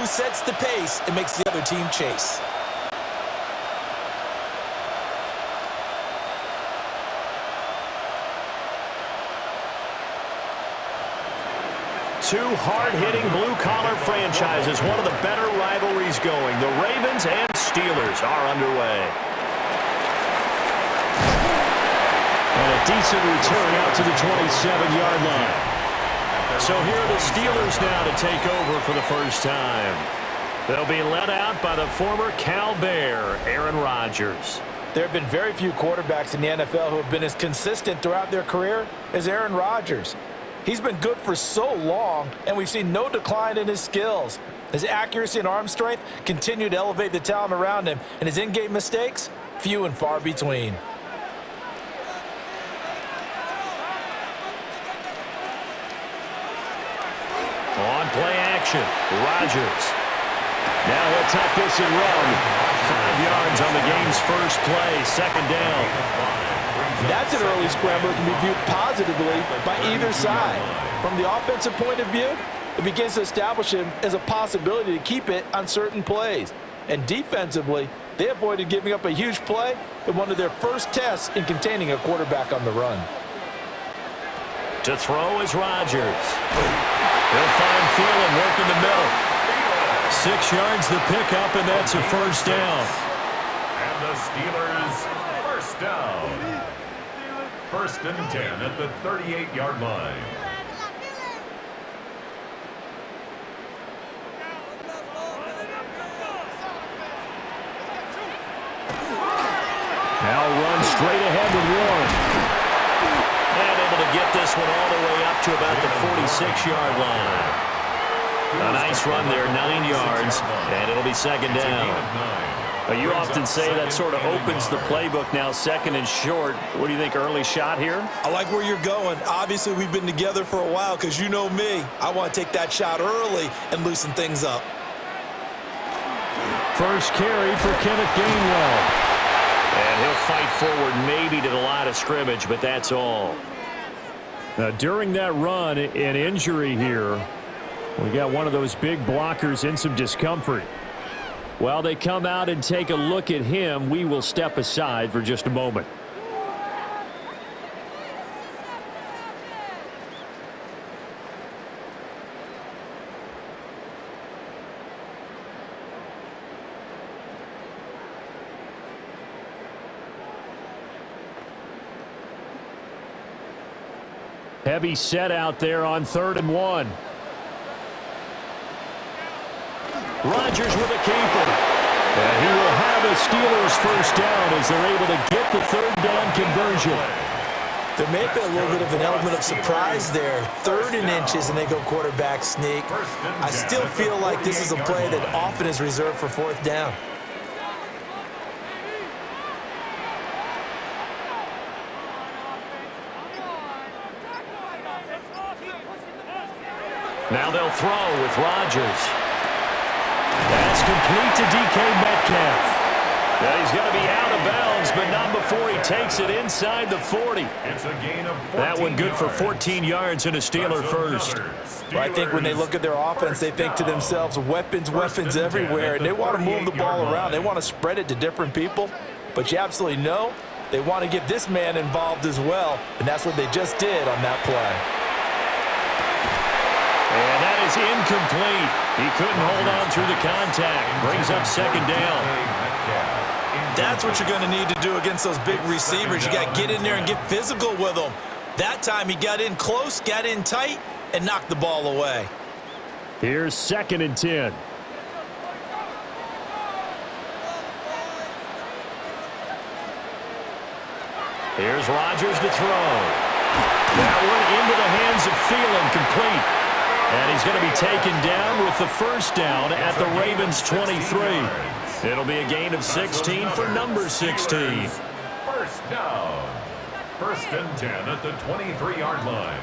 who sets the pace and makes the other team chase. Two hard-hitting blue-collar franchises, one of the better rivalries going. The Ravens and Steelers are underway. And a decent return out to the 27-yard line. So here are the Steelers now to take over for the first time. They'll be led out by the former Cal Bear, Aaron Rodgers. There have been very few quarterbacks in the NFL who have been as consistent throughout their career as Aaron Rodgers. He's been good for so long, and we've seen no decline in his skills. His accuracy and arm strength continue to elevate the talent around him, and his in-game mistakes, few and far between. On play action, Rodgers. Now he'll tuck this and run. 5 yards on the game's first play, second down. That's an early scramble that can be viewed positively by either side. From the offensive point of view, it begins to establish him as a possibility to keep it on certain plays. And defensively, they avoided giving up a huge play in one of their first tests in containing a quarterback on the run. To throw is Rodgers. He'll find Thielen working the middle. 6 yards the pickup, and that's a first down. And the Steelers first down. First and 10 at the 38-yard line. Now run straight ahead with Warren. And able to get this one all the way up to about the 46-yard line. A nice run there, 9 yards, and it'll be second down. You often say that sort of opens the playbook now, second and short. What do you think, early shot here? I like where you're going. Obviously, we've been together for a while because you know me. I want to take that shot early and loosen things up. First carry for Kenneth Gainwell. And he'll fight forward maybe to the line of scrimmage, but that's all. Now, during that run, an injury here. We got one of those big blockers in some discomfort. While they come out and take a look at him, we will step aside for just a moment. Heavy set out there on 3rd and 1. Rodgers with a keeper. And he will have a Steelers first down as they're able to get the 3rd down conversion. There may be a little bit of an element of surprise there. 3rd and inches, and they go quarterback sneak. I still feel like this is a play that often is reserved for 4th down. Now they'll throw with Rodgers. That's complete to DK Metcalf. Now he's going to be out of bounds, but not before he takes it inside the 40. It's a gain of 14 that one good yards. for 14 yards and a Steeler first. Well, I think when they look at their offense, they think to themselves, weapons everywhere, and they want to move the ball around. They want to spread it to different people, but you absolutely know they want to get this man involved as well, and that's what they just did on that play. And that is incomplete. He couldn't hold on through the contact. Brings up second down. That's what you're going to need to do against those big receivers. You got to get in there and get physical with them. That time he got in close, got in tight, and knocked the ball away. Here's 2nd and 10. Here's Rodgers to throw. That one into the hands of Thielen, complete. And he's going to be taken down with the first down at the Ravens' 23. It'll be a gain of 16 for number 16. First down. First and 10 at the 23-yard line.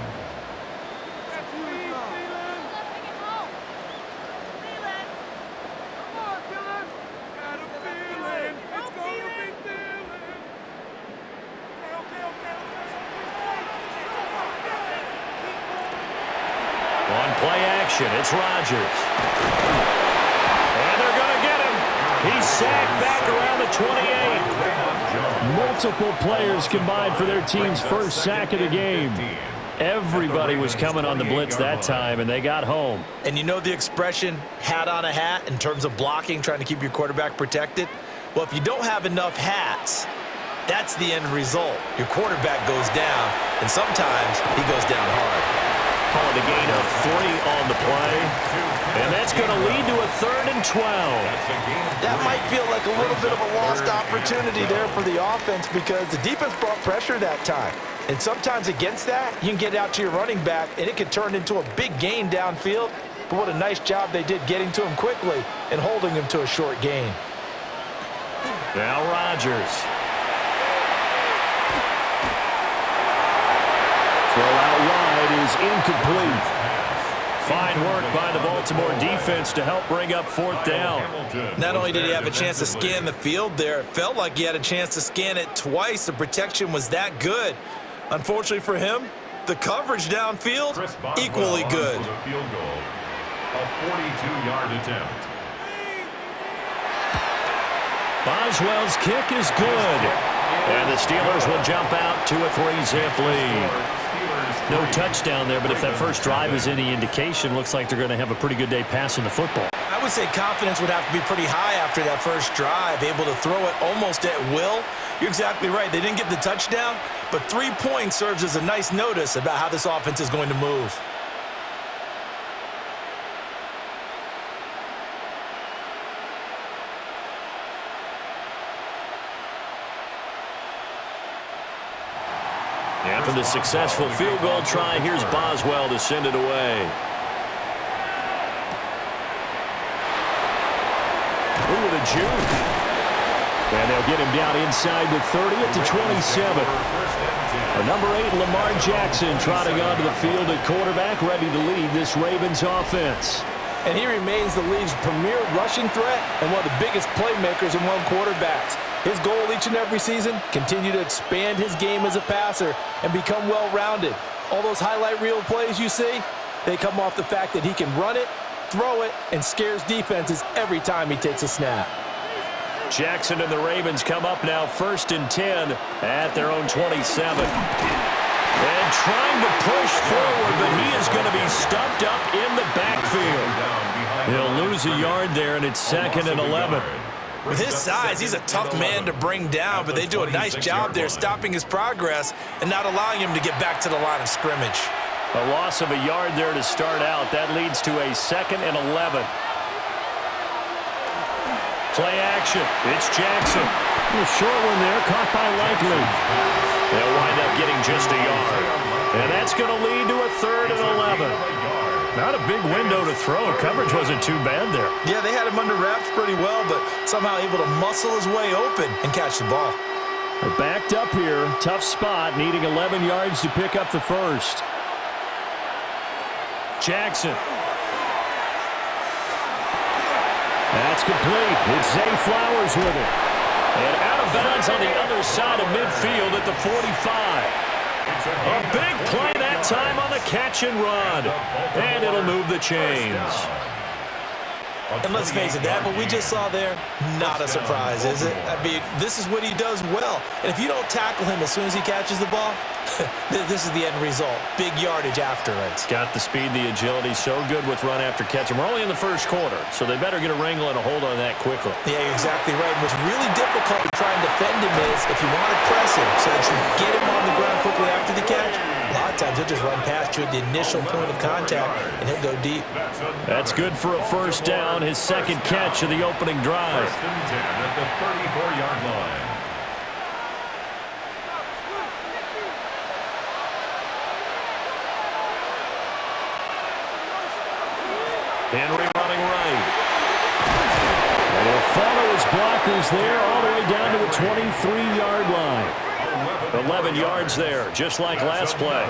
On play action, it's Rodgers. sack back around the 28. Multiple players combined for their team's first sack of the game. Everybody was coming on the blitz that time, and they got home. And you know the expression, hat on a hat, in terms of blocking, trying to keep your quarterback protected? Well, if you don't have enough hats, that's the end result. Your quarterback goes down, and sometimes he goes down hard. Calling a gain of 3 on the play. And that's going to lead to a 3rd and 12. That might feel like a little bit of a lost opportunity there for the offense because the defense brought pressure that time. And sometimes against that, you can get out to your running back, and it can turn into a big gain downfield. But what a nice job they did getting to him quickly and holding him to a short gain. Now Rodgers. Throw out wide is incomplete. Fine work by the Baltimore defense to help bring up 4th down. Not only did he have a chance to scan the field there, it felt like he had a chance to scan it twice. The protection was that good. Unfortunately for him, the coverage downfield, equally good. A 42-yard attempt. Boswell's kick is good. And the Steelers will jump out to a 3-zip lead. No touchdown there, but if that first drive is any indication, looks like they're going to have a pretty good day passing the football. I would say confidence would have to be pretty high after that first drive, able to throw it almost at will. You're exactly right. They didn't get the touchdown, but 3 points serves as a nice notice about how this offense is going to move. After the successful field goal try, here's Boswell to send it away. Ooh, with a juke. And they'll get him down inside the 30 at the 27. Number 8, Lamar Jackson, trotting onto the field at quarterback, ready to lead this Ravens offense. And he remains the league's premier rushing threat and one of the biggest playmakers among quarterbacks. His goal each and every season, continue to expand his game as a passer and become well-rounded. All those highlight reel plays you see, they come off the fact that he can run it, throw it, and scares defenses every time he takes a snap. Jackson and the Ravens come up now 1st and 10 at their own 27. And trying to push forward, but he is going to be stuffed up in the backfield. He'll lose a yard there, and it's 2nd and 11. With his size, he's a tough man to bring down, but they do a nice job there stopping his progress and not allowing him to get back to the line of scrimmage. A loss of a yard there to start out. That leads to a 2nd and 11. Play action. It's Jackson. A short one there, caught by Likely. They'll wind up getting just a yard. And that's going to lead to a 3rd and 11. Not a big window to throw. Coverage wasn't too bad there. Yeah, they had him under wraps pretty well, but somehow able to muscle his way open and catch the ball. They're backed up here. Tough spot, needing 11 yards to pick up the first. Jackson. That's complete. It's Zay Flowers with it. And out of bounds on the other side of midfield at the 45. A big play that time on the catch and run. And it'll move the chains. And let's face it, that what we just saw there, not a surprise, is it? I mean, this is what he does well. And if you don't tackle him as soon as he catches the ball, this is the end result. Big yardage after it. Got the speed, the agility, so good with run after catch. And we're only in the first quarter, so they better get a wrangle and a hold on that quickly. Yeah, you're exactly right. And what's really difficult to try and defend him is if you want to press him so that you get him on the ground quickly after the catch, a lot of times he'll just run past you at the initial point of contact, and he'll go deep. That's good for a first down, his 2nd catch of the opening drive. 1st and 10 at the 34-yard line. Henry running right. And he'll follow his blockers there all the way down to the 23-yard line. 11 yards there, just like last play.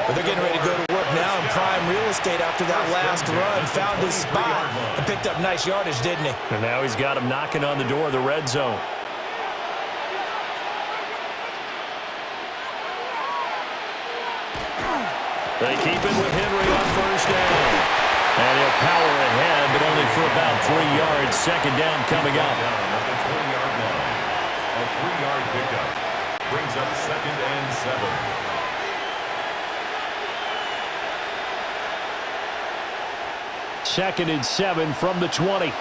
But they're getting ready to go to work now in prime real estate after that last run. Found his spot and picked up nice yardage, didn't he? And now he's got him knocking on the door of the red zone. They keep it with Henry on first down. And he'll power ahead, but only for about 3 yards second down coming up. At the 20-yard line. A 3-yard pickup brings up 2nd and 7. Second and 7 from the 20.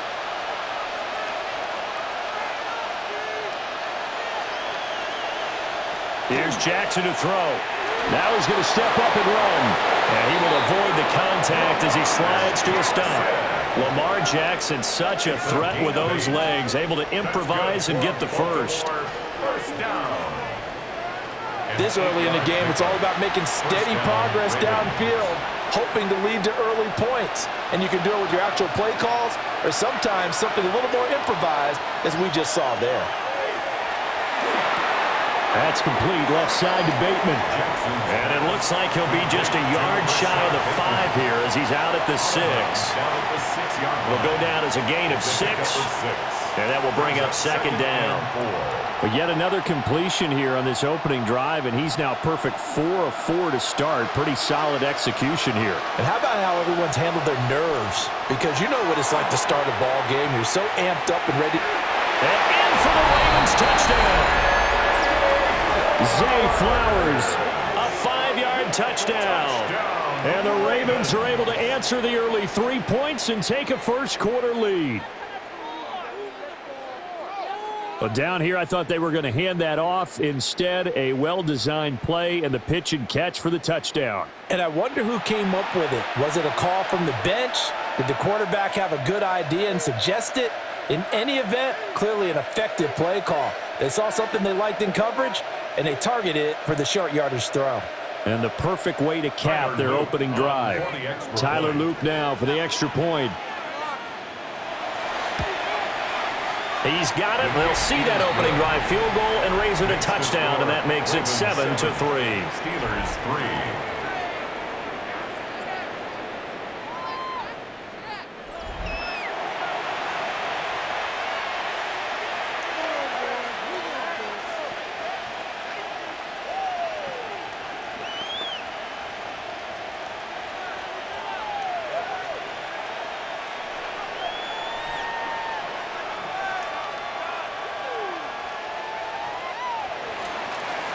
Here's Jackson to throw. Now he's going to step up and run. And he will avoid the contact as he slides to a stop. Lamar Jackson, such a threat with those legs, able to improvise and get the first. This early in the game, it's all about making steady progress downfield, hoping to lead to early points. And you can do it with your actual play calls or sometimes something a little more improvised, as we just saw there. That's complete left side to Bateman. And it looks like he'll be just a yard shy of the 5 here as he's out at the 6. Will go down as a gain of 6. And that will bring up second down. But yet another completion here on this opening drive, and he's now perfect 4 of 4 to start. Pretty solid execution here. And how about how everyone's handled their nerves? Because you know what it's like to start a ball game. You're so amped up and ready. And in for the Ravens touchdown. Zay Flowers. A 5-yard touchdown. And the Ravens are able to answer the early 3 points and take a first quarter lead. But down here, I thought they were going to hand that off. Instead, a well-designed play and the pitch and catch for the touchdown. And I wonder who came up with it. Was it a call from the bench? Did the quarterback have a good idea and suggest it? In any event, clearly an effective play call. They saw something they liked in coverage, and they targeted it for the short yardage throw. And the perfect way to cap their opening drive. Tyler Loop now for the extra point. He's got it. They'll see that opening drive field goal and raise it a touchdown, and that makes it 7-3. Steelers 3.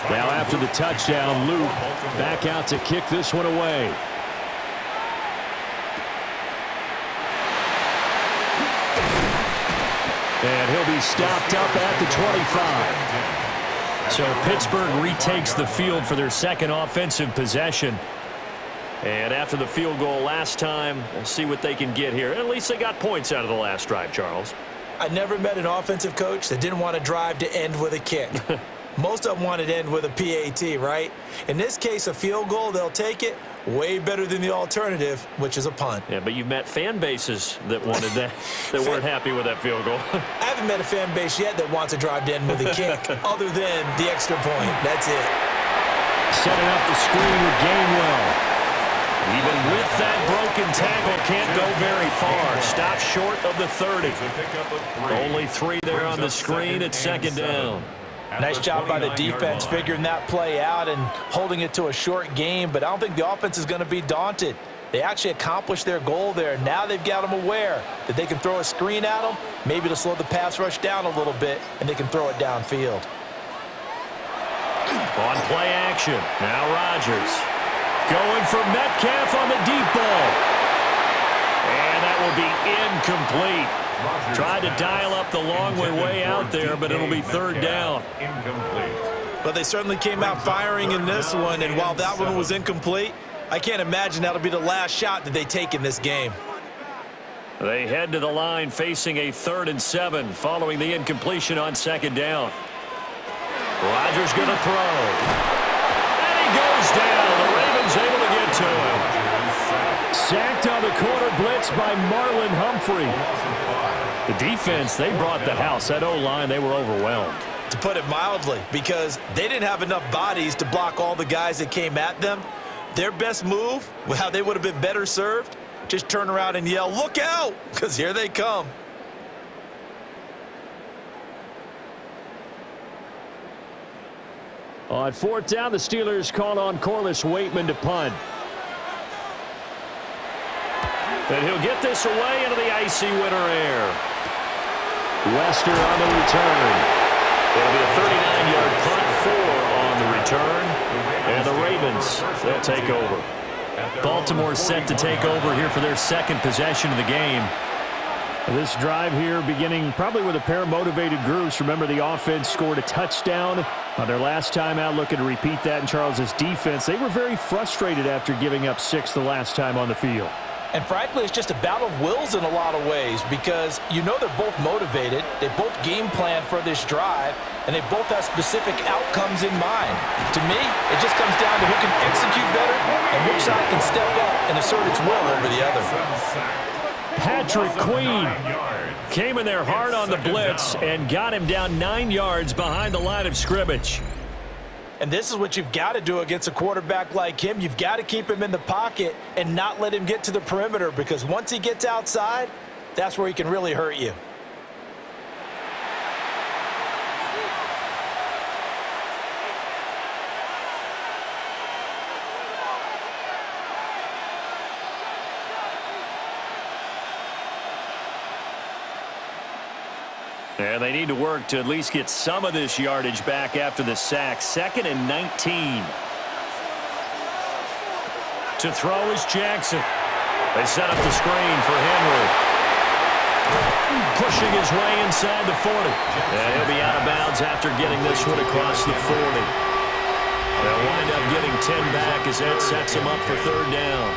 Now after the touchdown, Luke back out to kick this one away. And he'll be stopped up at the 25. So Pittsburgh retakes the field for their second offensive possession. And after the field goal last time, we'll see what they can get here. At least they got points out of the last drive, Charles. I never met an offensive coach that didn't want to drive to end with a kick. Most of them wanted to end with a PAT, right? In this case, a field goal, they'll take it. Way better than the alternative, which is a punt. Yeah, but you've met fan bases that wanted that, that weren't happy with that field goal. I haven't met a fan base yet that wants to drive to end with a kick, other than the extra point. That's it. Setting up the screen with Gainwell. Even with that broken tackle, can't go very far. Stop short of the 30. Only 3 there on the screen at second down. Nice job by the defense figuring that play out and holding it to a short game, but I don't think the offense is going to be daunted. They actually accomplished their goal there. Now they've got them aware that they can throw a screen at them, maybe to slow the pass rush down a little bit, and they can throw it downfield. On play action, now Rodgers. Going for Metcalf on the deep ball. And that will be incomplete. Tried to dial up the long way out there, but it'll be third down. But they certainly came out firing in this one, and while that one was incomplete, I can't imagine that'll be the last shot that they take in this game. They head to the line facing a 3rd and 7 following the incompletion on second down. Rodgers going to throw. And he goes down. The Ravens able to get to him. Sacked on the corner blitz by Marlon Humphrey. The defense, they brought the house. That O-line, they were overwhelmed. To put it mildly, because they didn't have enough bodies to block all the guys that came at them. Their best move, how they would have been better served, just turn around and yell, "Look out!" because here they come. On 4th down, the Steelers called on Corliss Waitman to punt. And he'll get this away into the icy winter air. Wester on the return. It'll be a 39-yard punt, 4 on the return. And the Ravens, they'll take over. Baltimore set to take over here for their second possession of the game. This drive here beginning probably with a pair of motivated groups. Remember, the offense scored a touchdown on their last time out, looking to repeat that in Charles's defense. They were very frustrated after giving up 6 the last time on the field. And frankly, it's just a battle of wills in a lot of ways because you know they're both motivated, they both game plan for this drive, and they both have specific outcomes in mind. To me, it just comes down to who can execute better and which side can step up and assert its will over the other. Patrick Queen came in there hard on the blitz and got him down 9 yards behind the line of scrimmage. And this is what you've got to do against a quarterback like him. You've got to keep him in the pocket and not let him get to the perimeter because once he gets outside, that's where he can really hurt you. And they need to work to at least get some of this yardage back after the sack. 2nd and 19. To throw is Jackson. They set up the screen for Henry. Pushing his way inside the 40. And he'll be out of bounds after getting this one across the 40. They'll wind up getting 10 back as that sets him up for 3rd down.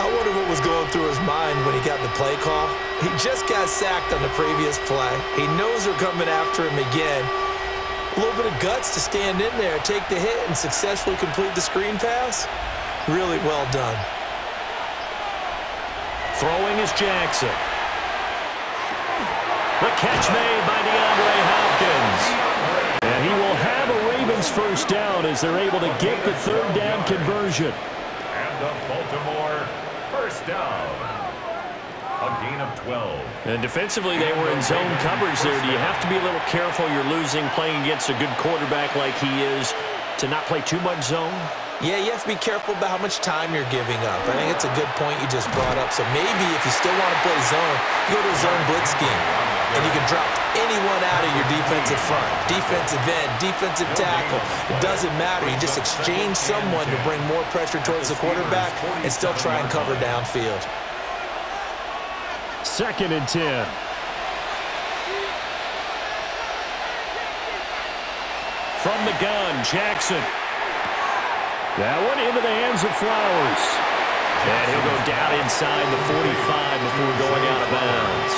I wonder what was going through his mind when he got the play call. He just got sacked on the previous play. He knows they're coming after him again. A little bit of guts to stand in there, take the hit, and successfully complete the screen pass. Really well done. Throwing is Jackson. The catch made by DeAndre Hopkins. And he will have a Ravens first down as they're able to get the 3rd down conversion. And the Baltimore first down. A gain of 12. And defensively, they were in zone coverage there. Do you have to be a little careful? You're losing, playing against a good quarterback like he is, to not play too much zone? Yeah, you have to be careful about how much time you're giving up. I think it's a good point you just brought up. So maybe if you still want to play zone, you go to a zone blitz scheme. And you can drop anyone out of your defensive front. Defensive end, defensive tackle. It doesn't matter. You just exchange someone to bring more pressure towards the quarterback and still try and cover downfield. 2nd and 10. From the gun, Jackson. That one into the hands of Flowers. And he'll go down inside the 45 before going out of bounds.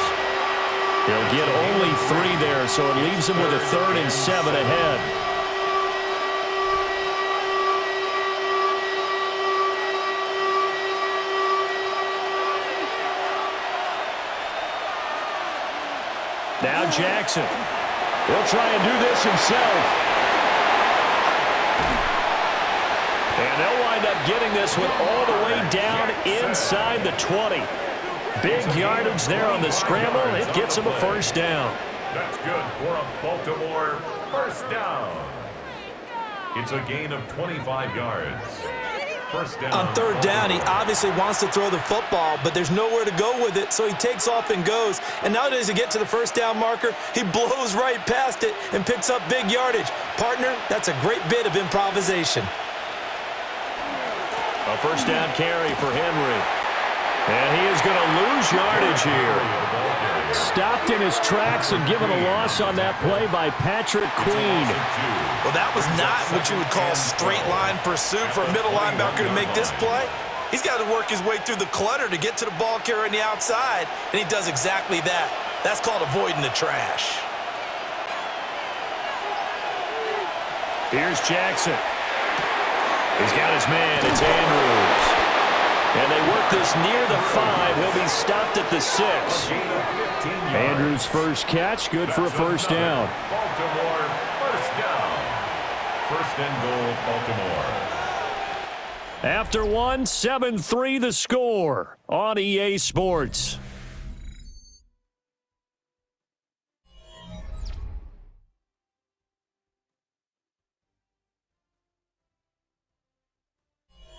He'll get only 3 there, so it leaves him with a 3rd and 7 ahead. Now Jackson. He'll try and do this himself. And they'll wind up getting this one all the way down inside the 20. Big yardage there on the scramble. It gets him a first down. That's good for a Baltimore first down. It's a gain of 25 yards. First down. On 3rd down, he obviously wants to throw the football, but there's nowhere to go with it, so he takes off and goes. And nowadays, to get to the first down marker, he blows right past it and picks up big yardage. Partner, that's a great bit of improvisation. A first down carry for Henry. And he is going to lose yardage here. Stopped in his tracks and given a loss on that play by Patrick Queen. Well, that was not what you would call straight line pursuit for a middle linebacker to make this play. He's got to work his way through the clutter to get to the ball carrier on the outside, and he does exactly that. That's called avoiding the trash. Here's Jackson. He's got his man. It's Andrews. And they work this near the 5. He'll be stopped at the 6. Andrews' first catch, good for a first down. Baltimore first down. First and goal, Baltimore. After 1, 7-3 the score on EA Sports.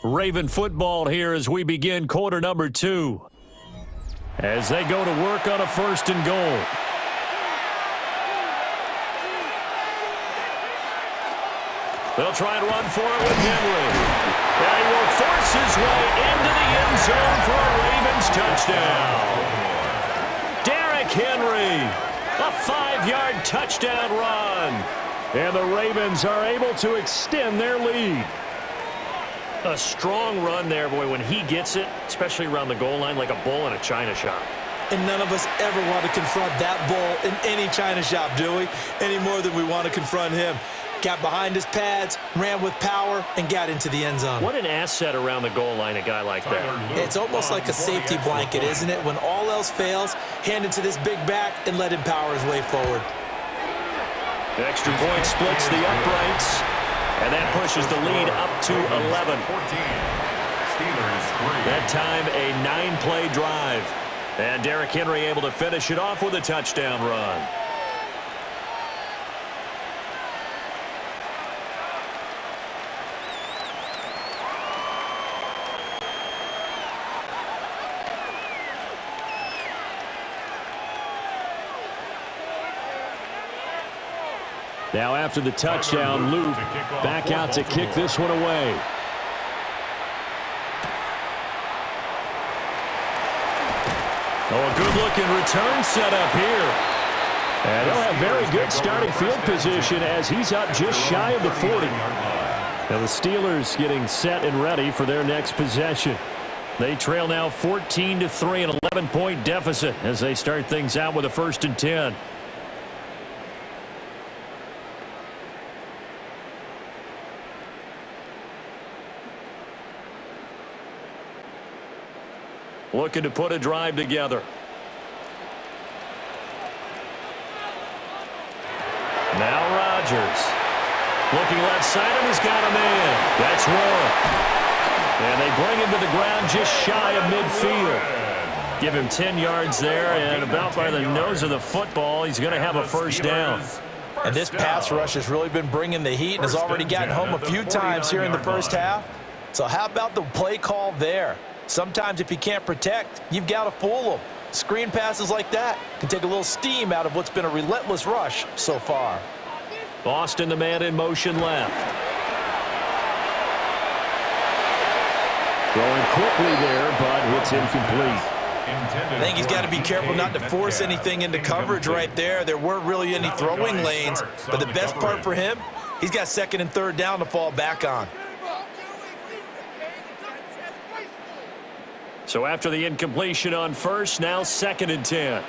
Raven football here as we begin quarter number 2. As they go to work on a 1st and goal. They'll try and run for it with Henry. And he will force his way into the end zone for a Ravens touchdown. Derrick Henry, a 5-yard touchdown run. And the Ravens are able to extend their lead. A strong run there, boy, when he gets it, especially around the goal line, like a bull in a china shop. And none of us ever want to confront that bull in any china shop, do we? Any more than we want to confront him. Got behind his pads, ran with power, and got into the end zone. What an asset around the goal line, a guy like that. It's almost like a safety blanket, isn't it? When all else fails, hand it to this big back and let him power his way forward. The extra point splits the uprights, and that pushes the lead up to 11. 14. Steelers 3. That time, a 9-play drive. And Derrick Henry able to finish it off with a touchdown run. Now after the touchdown, Luke back out to kick this one away. Oh, a good-looking return set up here. And they'll have very good starting field position as he's up just shy of the 40. Now the Steelers getting set and ready for their next possession. They trail now 14-3, an 11-point deficit as they start things out with a 1st and 10. Looking to put a drive together. Now Rodgers. Looking left side, and he's got a man. That's one. And they bring him to the ground just shy of midfield. Give him 10 yards there, and about by the nose of the football, he's going to have a 1st down. And this pass rush has really been bringing the heat and has already gotten home a few times here in the first half. So how about the play call there? Sometimes if you can't protect, you've got to fool them. Screen passes like that can take a little steam out of what's been a relentless rush so far. Boston, the man in motion left. Throwing quickly there, but it's incomplete. I think he's got to be careful not to force anything into coverage right there. There weren't really any throwing lanes, but the best part for him, he's got 2nd and 3rd down to fall back on. So after the incompletion on 1st, now 2nd and 10.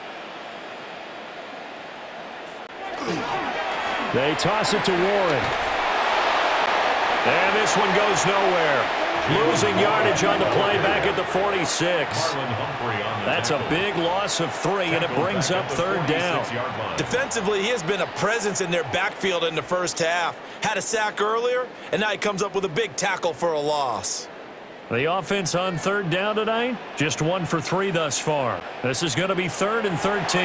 They toss it to Warren. And this one goes nowhere. Losing yardage on the play back at the 46. That's a big loss of 3, and it brings up 3rd down. Defensively, he has been a presence in their backfield in the first half. Had a sack earlier, and now he comes up with a big tackle for a loss. The offense on 3rd down tonight, just 1 for 3 thus far. This is going to be 3rd and 13.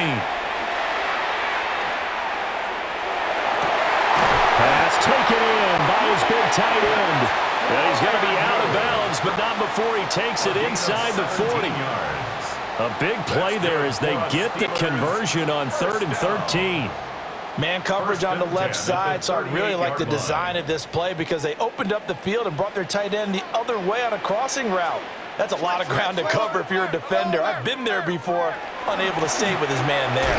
Pass taken in by his big tight end. And he's going to be out of bounds, but not before he takes it inside the 40. A big play there as they get the conversion on 3rd and 13. Man coverage on the left side, so I really like the design of this play because they opened up the field and brought their tight end the other way on a crossing route. That's a lot of ground to cover if you're a defender. I've been there before, unable to stay with his man there.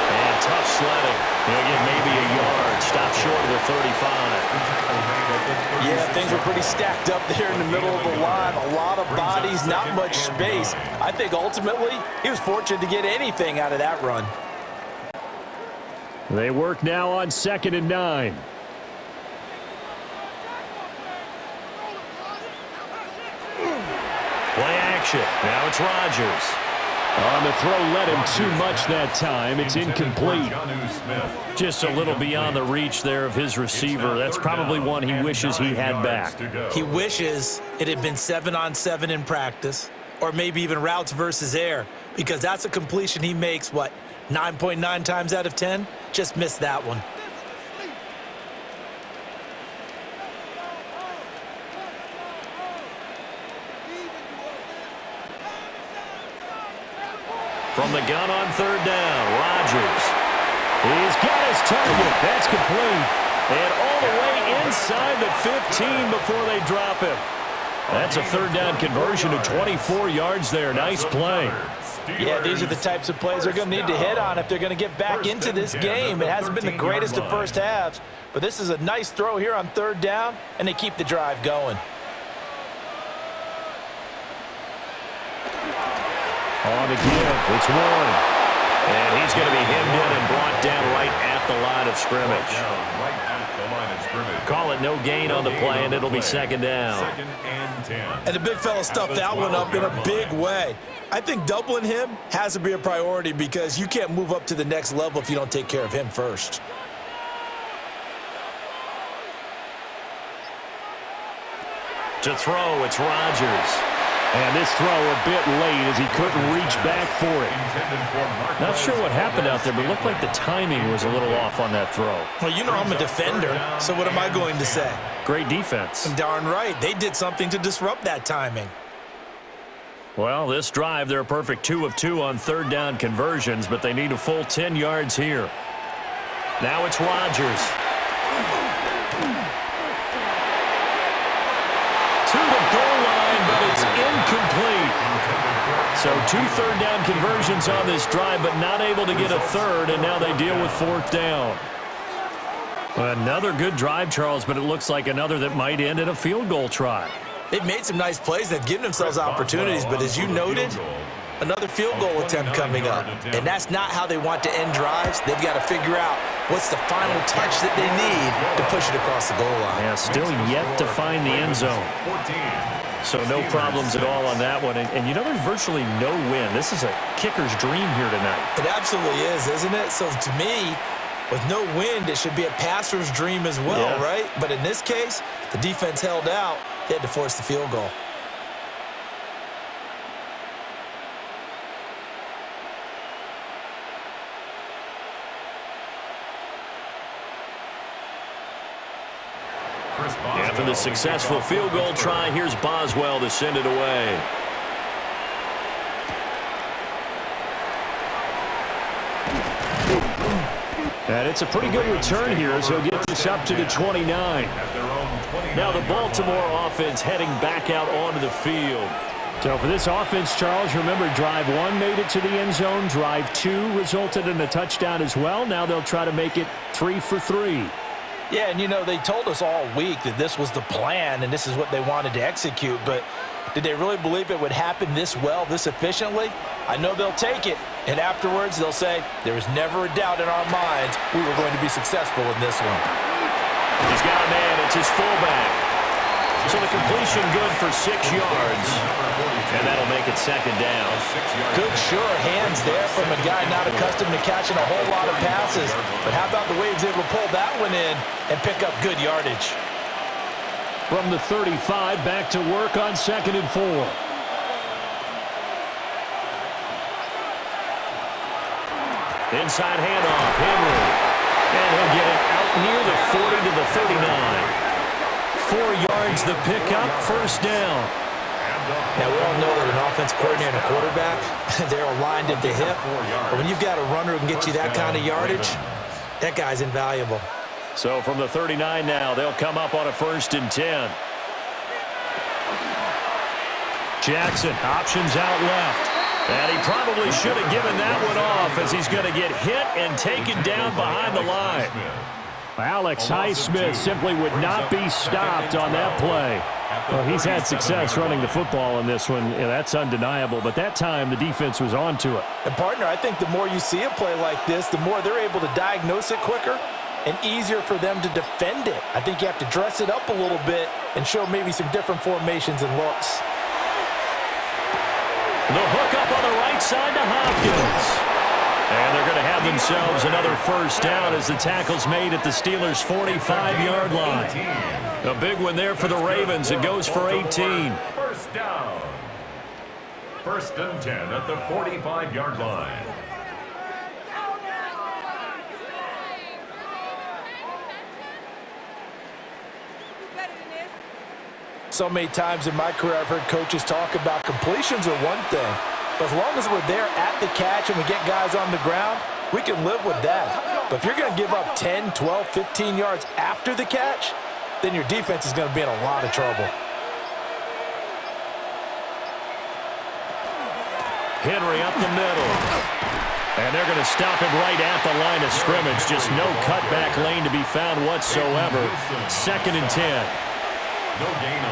And tough sledding. He'll get maybe a yard, stop short of the 35. Yeah, things were pretty stacked up there in the middle of the line. A lot of bodies, not much space. I think ultimately he was fortunate to get anything out of that run. They work now on 2nd and 9. Play action. Now it's Rodgers. On the throw, led him too much that time. It's incomplete. Just a little beyond the reach there of his receiver. That's probably one he wishes he had back. He wishes it had been 7-on-7 in practice, or maybe even routes versus air, because that's a completion he makes, 9.9 times out of 10? Just missed that one. From the gun on 3rd down, Rodgers. He's got his target. That's complete. And all the way inside the 15 before they drop him. That's a third down conversion of 24 yards there. Nice play. Yeah, these are the types of plays they're going to need to hit on if they're going to get back into this game. It hasn't been the greatest of first halves, but this is a nice throw here on third down, and they keep the drive going. On the give, it's Warren. And he's going to be hemmed in and brought down right at the line of scrimmage. Call it no gain on the play, and it'll be second down. Second and 10. And the big fella stuffed that one up in a big way. I think doubling him has to be a priority because you can't move up to the next level if you don't take care of him first. To throw, it's Rodgers. And this throw a bit late as he couldn't reach back for it. Not sure what happened out there, but it looked like the timing was a little off on that throw. Well, you know I'm a defender, so what am I going to say? Great defense. Darn right. They did something to disrupt that timing. Well, this drive, they're a perfect 2 of 2 on third down conversions, but they need a full 10 yards here. Now it's Rodgers. To the goal line, but it's incomplete. So 2 third down conversions on this drive, but not able to get a third, and now they deal with fourth down. Another good drive, Charles, but it looks like another that might end in a field goal try. They've made some nice plays. They've given themselves opportunities, but as you noted, another field goal attempt coming up. And that's not how they want to end drives. They've got to figure out what's the final touch that they need to push it across the goal line. Yeah, still yet to find the end zone. So no problems at all on that one. And you know, there's virtually no win. This is a kicker's dream here tonight. It absolutely is, isn't it? So to me, with no wind, it should be a passer's dream as well, right? But in this case, the defense held out. They had to force the field goal. After the successful field goal try, here's Boswell to send it away. And it's a pretty good return here as he'll get this up to the 29. Now the Baltimore offense heading back out onto the field. So for this offense, Charles, remember drive 1 made it to the end zone. Drive 2 resulted in a touchdown as well. Now they'll try to make it 3 for 3. Yeah, and you know, they told us all week that this was the plan and this is what they wanted to execute, but did they really believe it would happen this well, this efficiently? I know they'll take it, and afterwards they'll say, there was never a doubt in our minds we were going to be successful in this one. He's got a man, it's his fullback. So the completion good for 6 yards, and that'll make it second down. Good, sure hands there from a guy not accustomed to catching a whole lot of passes, but how about the way he's able to pull that one in and pick up good yardage? From the 35, back to work on 2nd and 4. Inside handoff, Henry. And he'll get it out near the 40 to the 39. 4 yards the pickup, first down. Now, we all know that an offense coordinator and a quarterback, they're aligned at the hip. But when you've got a runner who can get you that kind of yardage, that guy's invaluable. So from the 39 now, they'll come up on a 1st and 10. Jackson, options out left. And he probably should have given that one off as he's going to get hit and taken down behind the line. Alex Highsmith simply would not be stopped on that play. Well, he's had success running the football in this one. Yeah, that's undeniable. But that time, the defense was on to it. And, partner, I think the more you see a play like this, the more they're able to diagnose it quicker and easier for them to defend it. I think you have to dress it up a little bit and show maybe some different formations and looks. The hook up on the right side to Hopkins. And they're going to have themselves another first down as the tackle's made at the Steelers' 45-yard line. A big one there for the Ravens. It goes for 18. First down. 1st and 10 at the 45-yard line. So many times in my career I've heard coaches talk about completions are one thing, but as long as we're there at the catch and we get guys on the ground, we can live with that. But if you're going to give up 10, 12, 15 yards after the catch, then your defense is going to be in a lot of trouble. Henry up the middle. And they're going to stop him right at the line of scrimmage. Just no cutback lane to be found whatsoever. 2nd and 10.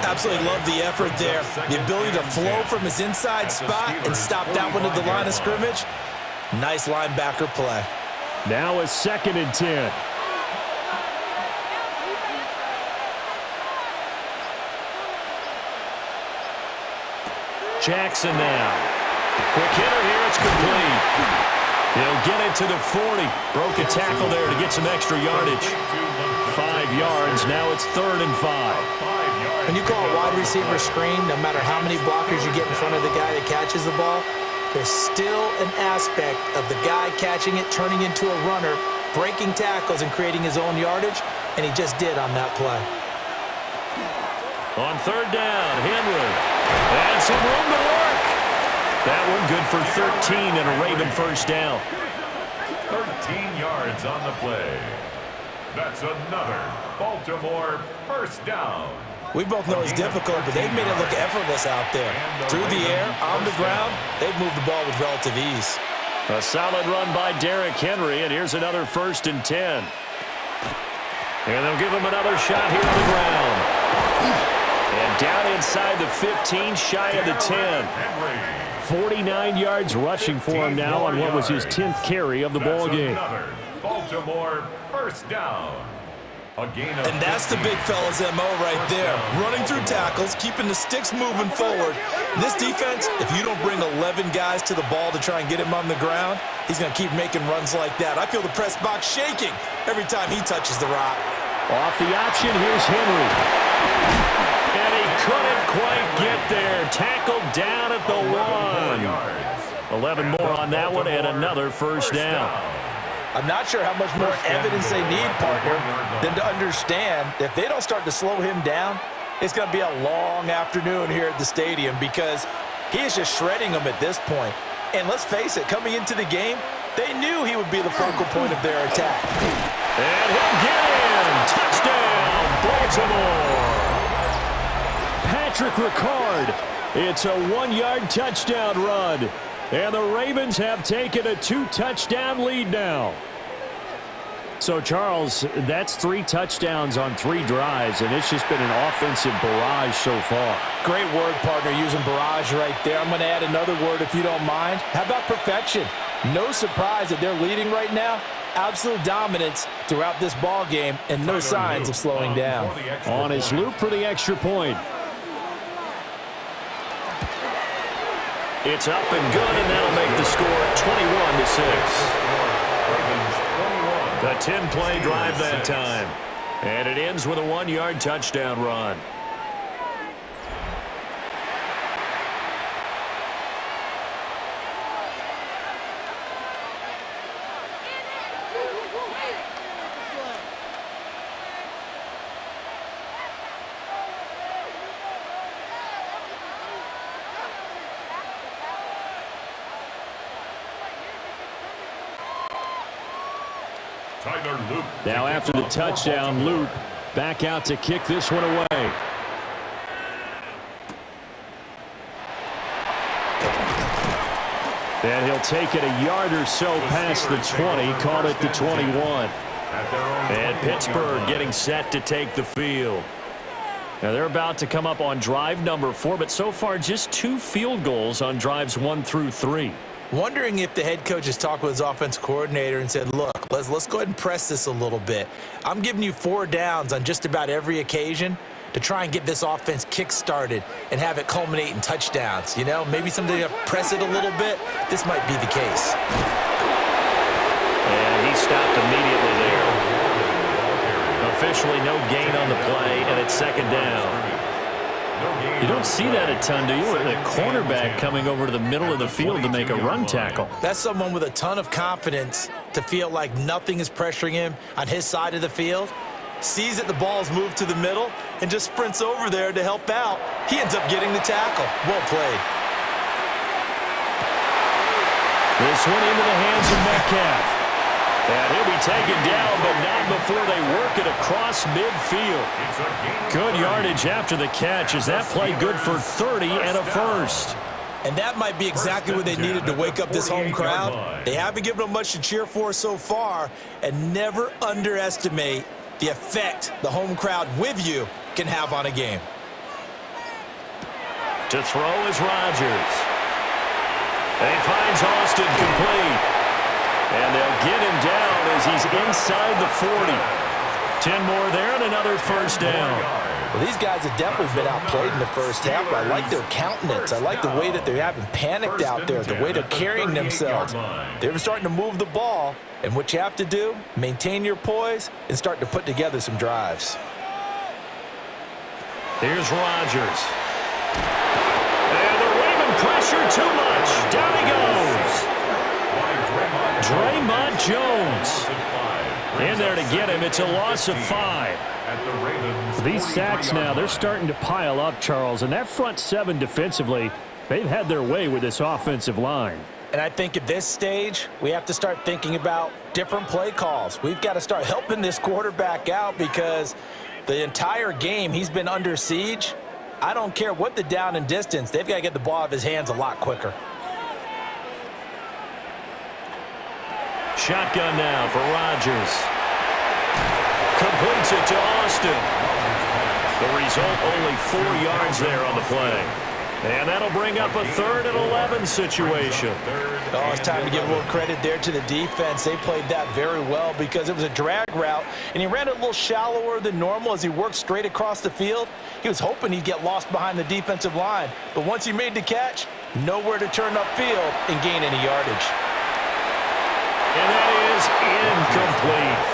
Absolutely love the effort there. The ability to flow from his inside spot and stop that one at the line of scrimmage. Nice linebacker play. Now a 2nd and 10. Jackson now. Quick hitter here. It's complete. He'll get it to the 40. Broke a tackle there to get some extra yardage. 5 yards. Now it's 3rd and 5. When you call a wide receiver screen, no matter how many blockers you get in front of the guy that catches the ball, there's still an aspect of the guy catching it, turning into a runner, breaking tackles and creating his own yardage, and he just did on that play. On 3rd down, Henry. And some room to work. That one good for 13 and a Raven first down. 13 yards on the play. That's another Baltimore first down. We both know it's difficult, but they've made it look effortless out there. Through the air, on the ground, they've moved the ball with relative ease. A solid run by Derrick Henry, and here's another 1st and 10. And they'll give him another shot here on the ground. And down inside the 15, shy of the 10. 49 yards rushing for him now on what was his 10th carry of the ball game. Baltimore first down. And that's the big fella's MO right there. Running through tackles, keeping the sticks moving forward. This defense, if you don't bring 11 guys to the ball to try and get him on the ground, he's going to keep making runs like that. I feel the press box shaking every time he touches the rock. Off the option, here's Henry. And he couldn't quite get there. Tackled down at the 1. 11 more on that one and another first down. I'm not sure how much more evidence they need, partner, than to understand that if they don't start to slow him down, it's going to be a long afternoon here at the stadium because he is just shredding them at this point. And let's face it, coming into the game, they knew he would be the focal point of their attack. And he'll get in. Touchdown, Baltimore. Patrick Ricard. It's a 1-yard touchdown run. And the Ravens have taken a 2-touchdown lead now. So, Charles, that's 3 touchdowns on 3 drives, and it's just been an offensive barrage so far. Great word, partner, using barrage right there. I'm going to add another word if you don't mind. How about perfection? No surprise that they're leading right now. Absolute dominance throughout this ball game, and no signs of slowing down. On his loop for the extra point. It's up and good, and that'll make the score 21-6. The 10-play drive that time. And it ends with a 1-yard touchdown run. Now after the touchdown, Loop back out to kick this one away. And he'll take it a yard or so past the 20, call it the 21. And Pittsburgh getting set to take the field. Now they're about to come up on drive number 4, but so far just 2 field goals on drives 1 through 3. Wondering if the head coach has talked with his offensive coordinator and said, look, let's go ahead and press this a little bit. I'm giving you 4 downs on just about every occasion to try and get this offense kick-started and have it culminate in touchdowns. You know, maybe something to press it a little bit. This might be the case. And he stopped immediately there. Officially no gain on the play, and it's 2nd down. You don't see that a ton, do you? With a cornerback coming over to the middle of the field to make a run tackle. That's someone with a ton of confidence to feel like nothing is pressuring him on his side of the field. Sees that the ball's moved to the middle and just sprints over there to help out. He ends up getting the tackle. Well played. This one into the hands of Metcalf. And he'll be taken down, but not before they work it across midfield. Good yardage after the catch. Is that play good for 30 and a first? And that might be exactly what they needed to wake up this home crowd. They haven't given them much to cheer for so far, and never underestimate the effect the home crowd with you can have on a game. To throw is Rodgers. And he finds Austin complete. And they'll get him down as he's inside the 40. 10 more there and another first down. Well, these guys have definitely been outplayed in the first half, but I like their countenance. I like the way that they haven't panicked out there, the way they're carrying themselves. They're starting to move the ball, and what you have to do, maintain your poise and start to put together some drives. Here's Rodgers. And the Raven pressure too much. Down he goes. Draymond Jones in there to get him. It's a loss of 5. These sacks now, they're starting to pile up, Charles. And that front 7 defensively, they've had their way with this offensive line. And I think at this stage, we have to start thinking about different play calls. We've got to start helping this quarterback out because the entire game he's been under siege. I don't care what the down and distance. They've got to get the ball out of his hands a lot quicker. Shotgun now for Rodgers. Completes it to Austin. The result, only 4 yards there on the play. And that'll bring up a 3rd and 11 situation. Oh, it's time to give a little credit there to the defense. They played that very well because it was a drag route, and he ran it a little shallower than normal as he worked straight across the field. He was hoping he'd get lost behind the defensive line, but once he made the catch, nowhere to turn upfield and gain any yardage. And that is incomplete.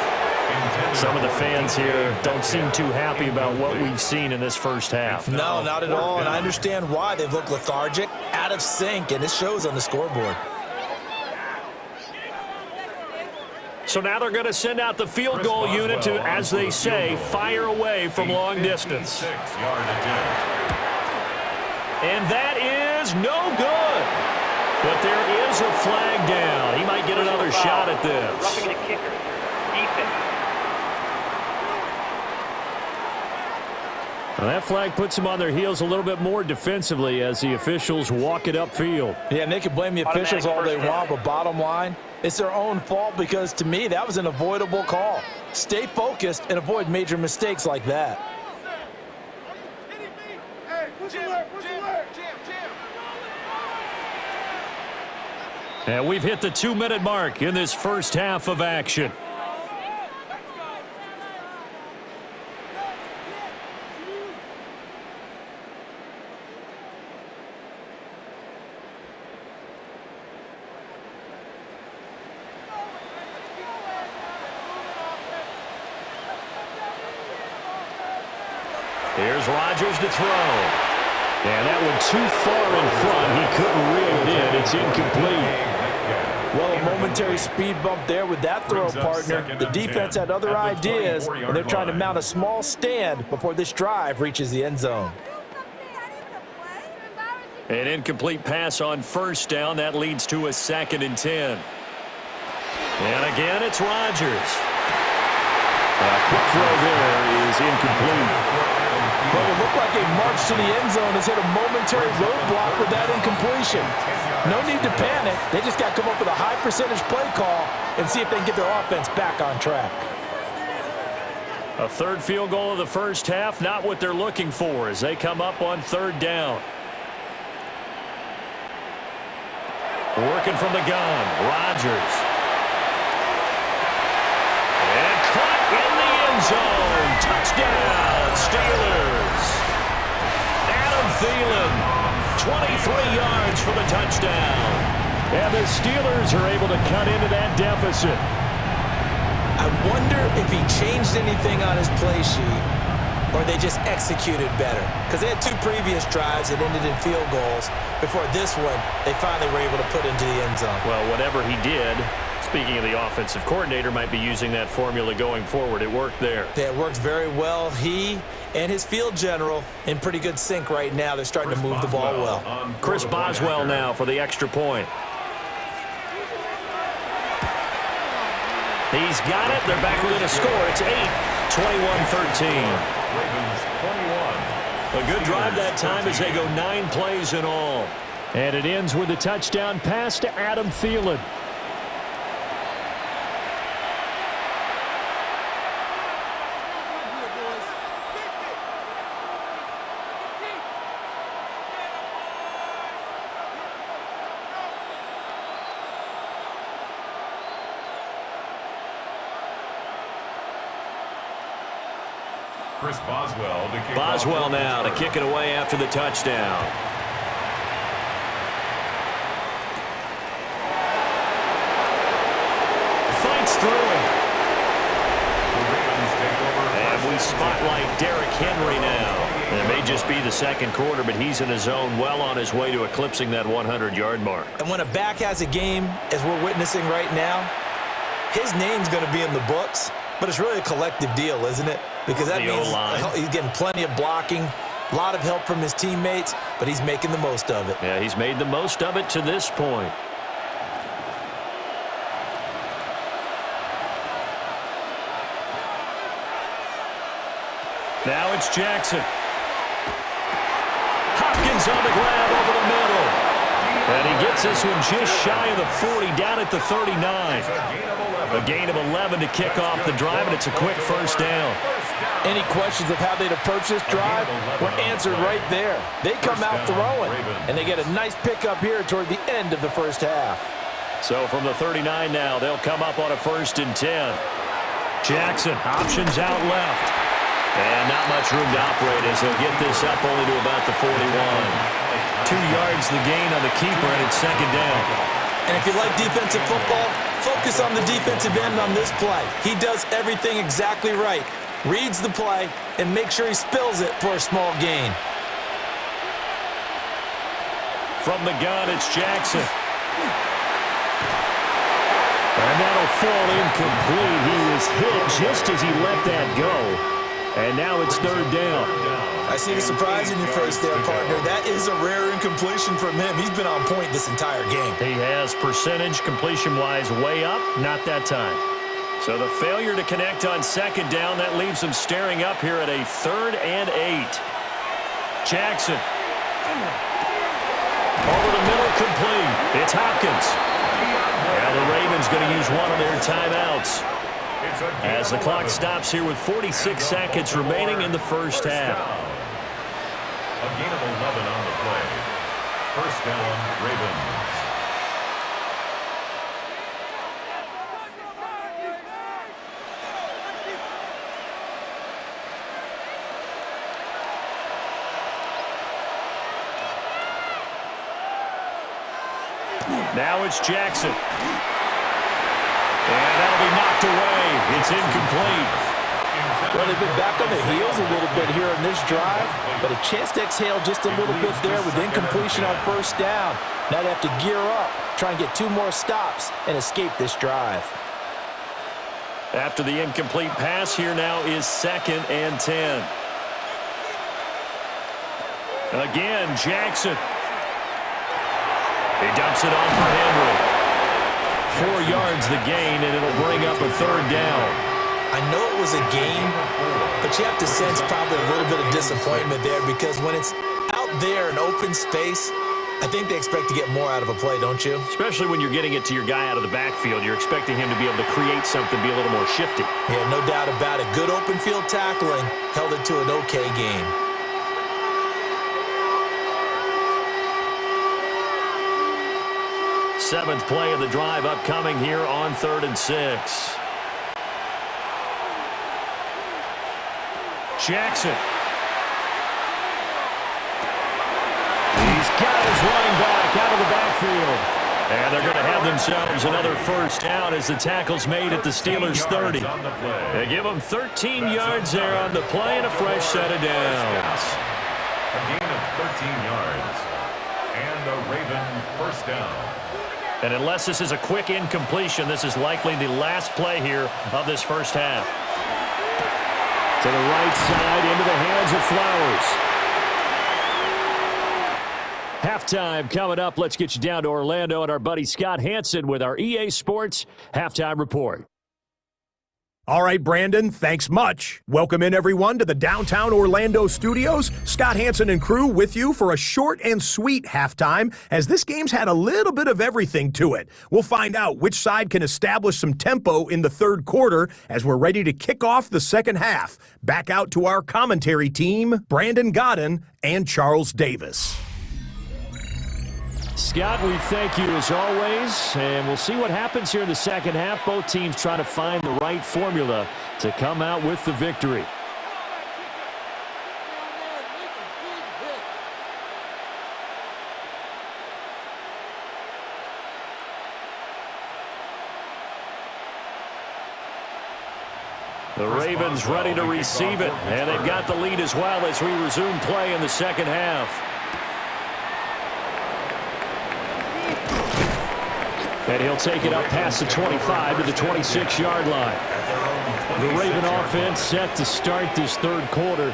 Some of the fans here don't seem too happy about what we've seen in this first half. No, not at all, and I understand why. They've looked lethargic, out of sync, and it shows on the scoreboard. So now they're going to send out the field goal unit to, as they say, fire away from long distance. And that is no good. But there is a flag down. He might get another shot at this. Roughing the kicker. Defense. Well, that flag puts them on their heels a little bit more defensively as the officials walk it upfield. Yeah, and they can blame the officials all they want, but bottom line, it's their own fault because, to me, that was an avoidable call. Stay focused and avoid major mistakes like that. And we've hit the 2-minute mark in this first half of action. Here's Rodgers to throw. And that one too far in front. He couldn't reel it in. It's incomplete. Well, a momentary speed bump there with that throw, partner. The defense had other ideas, and they're trying to mount a small stand before this drive reaches the end zone. An incomplete pass on first down. That leads to a 2nd and 10. And again, it's Rodgers. A quick throw there is incomplete. Well, it looked like a march to the end zone has hit a momentary roadblock with that incompletion. No need to panic. They just got to come up with a high percentage play call and see if they can get their offense back on track. A 3rd field goal of the first half, not what they're looking for as they come up on 3rd down. Working from the gun, Rodgers. And caught in the end zone. Touchdown, Steelers. Adam Thielen, 23 yards for the touchdown. And the Steelers are able to cut into that deficit. I wonder if he changed anything on his play sheet or they just executed better. Because they had 2 previous drives that ended in field goals. Before this one, they finally were able to put into the end zone. Well, whatever he did, speaking of the offensive coordinator, might be using that formula going forward. It worked there. Yeah, it worked very well. He and his field general in pretty good sync right now. They're starting to move the ball well. Chris Boswell now for the extra point. He's got it. They're back within a score. It's 8, 21-13. Ravens 21. A good drive that time as they go 9 plays in all. And it ends with a touchdown pass to Adam Thielen. Chris Boswell to kick Boswell off. now to kick it away after the touchdown. Fights through it. The Ravens take over. And we spotlight Derrick Henry now. It may just be the second quarter, but he's in his zone, well on his way to eclipsing that 100-yard mark. And when a back has a game, as we're witnessing right now, his name's going to be in the books, but it's really a collective deal, isn't it? Because that means he's getting plenty of blocking, a lot of help from his teammates, but he's making the most of it. Yeah, he's made the most of it to this point. Now it's Jackson. Hopkins on the grab over the middle. And he gets this one just shy of the 40, down at the 39. A gain of 11 to kick off the drive, and it's a quick first down. Any questions of how they'd approach this drive were answered right there. They come out throwing, and they get a nice pickup here toward the end of the first half. So from the 39 now, they'll come up on a 1st and 10. Jackson, options out left. And not much room to operate as he'll get this up only to about the 41. 2 yards the gain on the keeper, and it's 2nd down. And if you like defensive football, focus on the defensive end on this play. He does everything exactly right. Reads the play and makes sure he spills it for a small gain. From the gun, it's Jackson. And that'll fall incomplete. He was hit just as he let that go. And now it's 3rd down. I see the surprise in your face there, partner. That is a rare incompletion from him. He's been on point this entire game. He has percentage completion-wise way up, not that time. So the failure to connect on 2nd down, that leaves him staring up here at a 3rd and 8. Jackson. Over the middle, complete. It's Hopkins. Now the Ravens going to use one of their timeouts as the clock stops here with 46 seconds remaining in the first half. A gain of 11 on the play. 1st down, Ravens. Now it's Jackson. And that'll be knocked away. It's incomplete. Well, they've been back on the heels a little bit here on this drive, but a chance to exhale just a little bit there with incompletion on 1st down. Now they have to gear up, try and get 2 more stops and escape this drive. After the incomplete pass, here now is 2nd and 10. Again, Jackson. He dumps it off for Henry. 4 yards the gain, and it'll bring up a 3rd down. I know it was a game, but you have to sense probably a little bit of disappointment there because when it's out there in open space, I think they expect to get more out of a play, don't you? Especially when you're getting it to your guy out of the backfield. You're expecting him to be able to create something, be a little more shifty. Yeah, no doubt about it. Good open field tackling held it to an okay game. Seventh play of the drive upcoming here on 3rd and 6. Jackson. He's got his running back out of the backfield. And they're going to have themselves another 1st down as the tackle's made at the Steelers' 30. They give them 13 yards there on the play and a fresh set of downs. A gain of 13 yards. And a Raven 1st down. And unless this is a quick incompletion, this is likely the last play here of this first half. To the right side, into the hands of Flowers. Halftime coming up. Let's get you down to Orlando and our buddy Scott Hansen with our EA Sports Halftime Report. All right, Brandon, thanks much. Welcome in, everyone, to the downtown Orlando studios. Scott Hansen and crew with you for a short and sweet halftime, as this game's had a little bit of everything to it. We'll find out which side can establish some tempo in the third quarter as we're ready to kick off the second half. Back out to our commentary team, Brandon Godden and Charles Davis. Scott, we thank you as always, and we'll see what happens here in the second half. Both teams trying to find the right formula to come out with the victory. The Ravens ready to receive it, and they've got the lead as well as we resume play in the second half. And he'll take it up past the 25 to the 26-yard line. The Raven offense set to start this third quarter.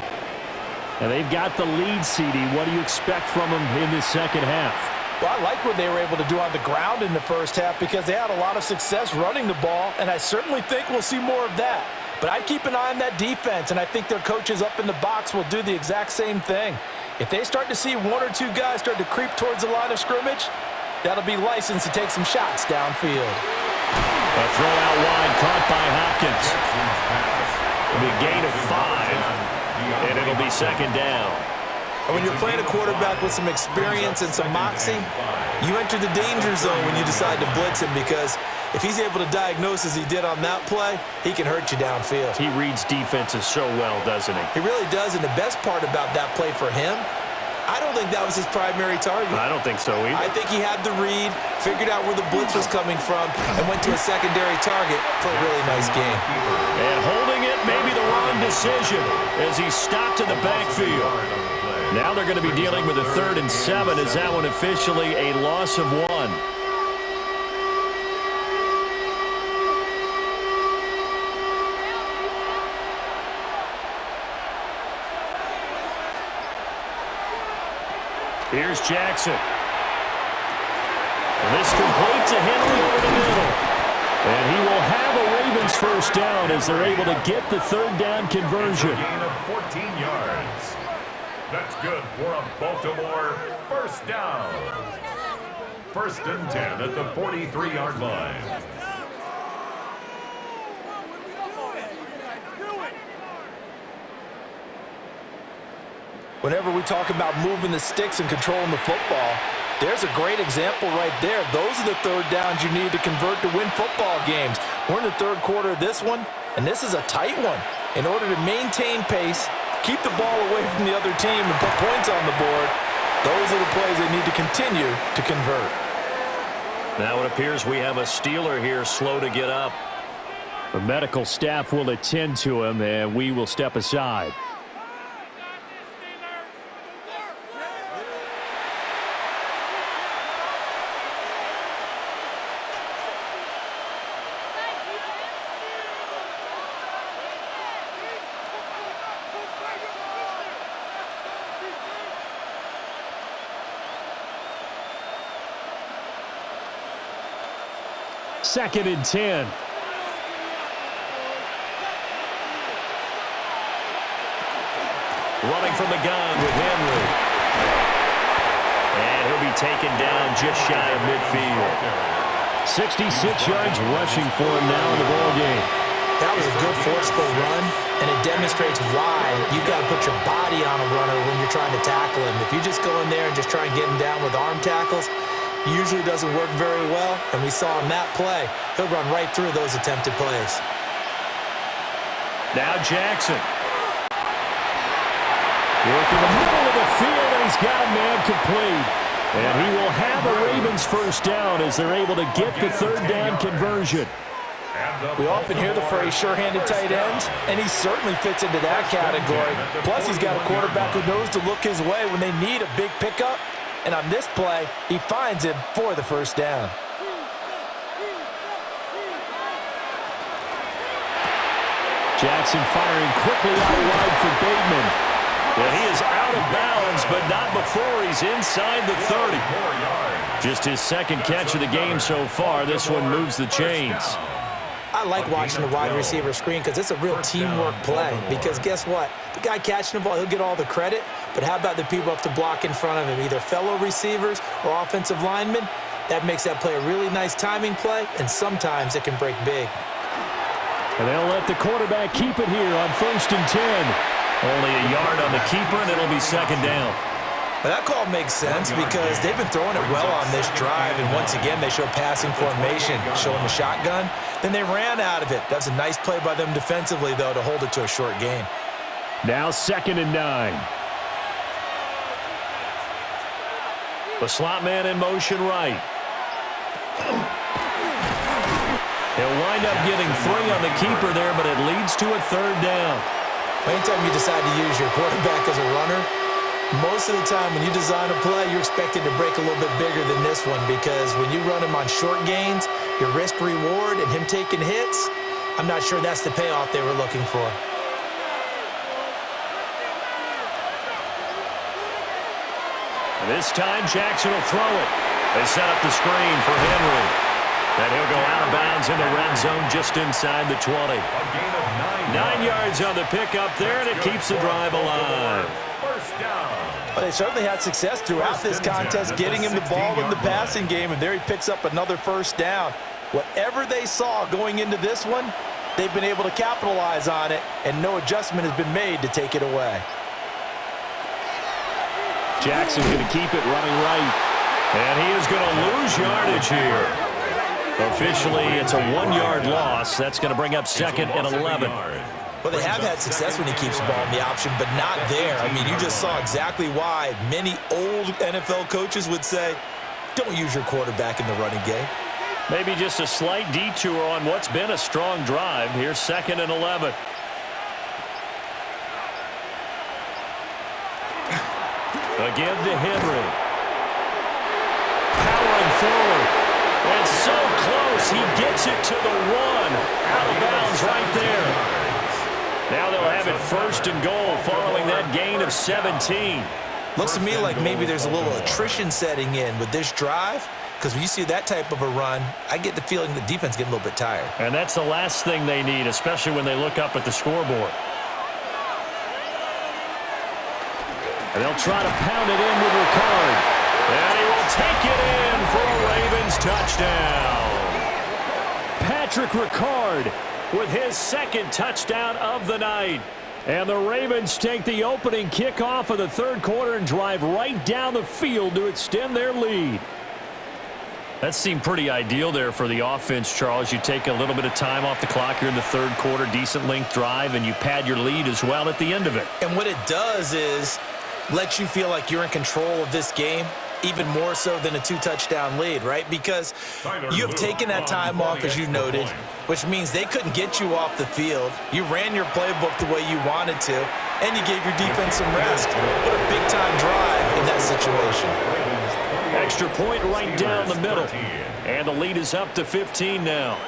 And they've got the lead, CD. What do you expect from them in this second half? Well, I like what they were able to do on the ground in the first half because they had a lot of success running the ball, and I certainly think we'll see more of that. But I'd keep an eye on that defense, and I think their coaches up in the box will do the exact same thing. If they start to see one or two guys start to creep towards the line of scrimmage, that'll be licensed to take some shots downfield. A throw out wide caught by Hopkins. It'll be a gain of 5, and it'll be second down. And when you're playing a quarterback with some experience and some moxie, you enter the danger zone when you decide to blitz him because if he's able to diagnose as he did on that play, he can hurt you downfield. He reads defenses so well, doesn't he? He really does, and the best part about that play for him, I don't think that was his primary target. I don't think so either. I think he had the read, figured out where the blitz was coming from, and went to a secondary target for a really nice game. And holding it may be the wrong decision as he stopped in the backfield. Now they're going to be dealing with a 3rd and 7. Is that one officially a loss of 1? Here's Jackson. And this complete to Henry over the middle. And he will have a Ravens first down as they're able to get the 3rd down conversion. It's a gain of 14 yards. That's good for a Baltimore first down. 1st and 10 at the 43-yard line. Whenever we talk about moving the sticks and controlling the football, there's a great example right there. Those are the 3rd downs you need to convert to win football games. We're in the 3rd quarter of this one, and this is a tight one. In order to maintain pace, keep the ball away from the other team, and put points on the board, those are the plays they need to continue to convert. Now it appears we have a Steeler here slow to get up. The medical staff will attend to him, and we will step aside. Second and 10. Running from the gun with Henry. And he'll be taken down just shy of midfield. 66 yards rushing for him now in the ball game. That was a good forceful run, and it demonstrates why you've got to put your body on a runner when you're trying to tackle him. If you just go in there and just try and get him down with arm tackles, usually doesn't work very well, and we saw in that play, he'll run right through those attempted plays. Now Jackson. Working the middle of the field, and he's got a man complete. And he will have a Ravens first down as they're able to get the 3rd down conversion. We often hear the phrase sure-handed tight ends, and he certainly fits into that category. Plus, he's got a quarterback who knows to look his way when they need a big pickup. And on this play, he finds him for the first down. Jackson firing quickly out wide for Bateman. And he is out of bounds, but not before he's inside the 30. Just his 2nd catch of the game so far. This one moves the chains. I like watching the wide receiver screen because it's a real teamwork play. Because guess what? The guy catching the ball, he'll get all the credit. But how about the people up to block in front of him, either fellow receivers or offensive linemen? That makes that play a really nice timing play, and sometimes it can break big. And they'll let the quarterback keep it here on 1st and 10. Only a yard on the keeper, and it'll be 2nd down. Well, that call makes sense because they've been throwing it well on this drive, and once again they show passing formation, showing the shotgun. Then they ran out of it. That's a nice play by them defensively, though, to hold it to a short gain. Now 2nd and 9. The slot man in motion right. He'll wind up getting 3 on the keeper there, but it leads to a 3rd down. Anytime you decide to use your quarterback as a runner, most of the time when you design a play, you're expected to break a little bit bigger than this one because when you run him on short gains, your risk-reward and him taking hits, I'm not sure that's the payoff they were looking for. This time, Jackson will throw it. They set up the screen for Henry. And he'll go out of bounds in the red zone just inside the 20. A gain of 9 yards on the pickup there, and it keeps the drive alive. First down. Well, they certainly had success throughout this contest getting him the ball in the passing game, and there he picks up another 1st down. Whatever they saw going into this one, they've been able to capitalize on it, and no adjustment has been made to take it away. Jackson's going to keep it running right. And he is going to lose yardage here. Officially, it's a 1-yard loss. That's going to bring up 2nd and 11. Well, they have had success when he keeps the ball in the option, but not there. I mean, you just saw exactly why many old NFL coaches would say, don't use your quarterback in the running game. Maybe just a slight detour on what's been a strong drive. Here's 2nd and 11. A give to Henry. Powering forward. And so close, he gets it to the 1. Out of bounds right there. Now they'll have it 1st and goal following that gain of 17. Looks to me like maybe there's a little attrition setting in with this drive, because when you see that type of a run, I get the feeling the defense getting a little bit tired. And that's the last thing they need, especially when they look up at the scoreboard. And they'll try to pound it in with Ricard. And he will take it in for a Ravens touchdown. Patrick Ricard with his 2nd touchdown of the night. And the Ravens take the opening kickoff of the 3rd quarter and drive right down the field to extend their lead. That seemed pretty ideal there for the offense, Charles. You take a little bit of time off the clock here in the 3rd quarter, decent length drive, and you pad your lead as well at the end of it. And what it does is let you feel like you're in control of this game, even more so than a 2-touchdown lead, right? Because you have taken that time off, as you noted, which means they couldn't get you off the field. You ran your playbook the way you wanted to, and you gave your defense some rest. What a big-time drive in that situation. Extra point right down the middle. And the lead is up to 15 now.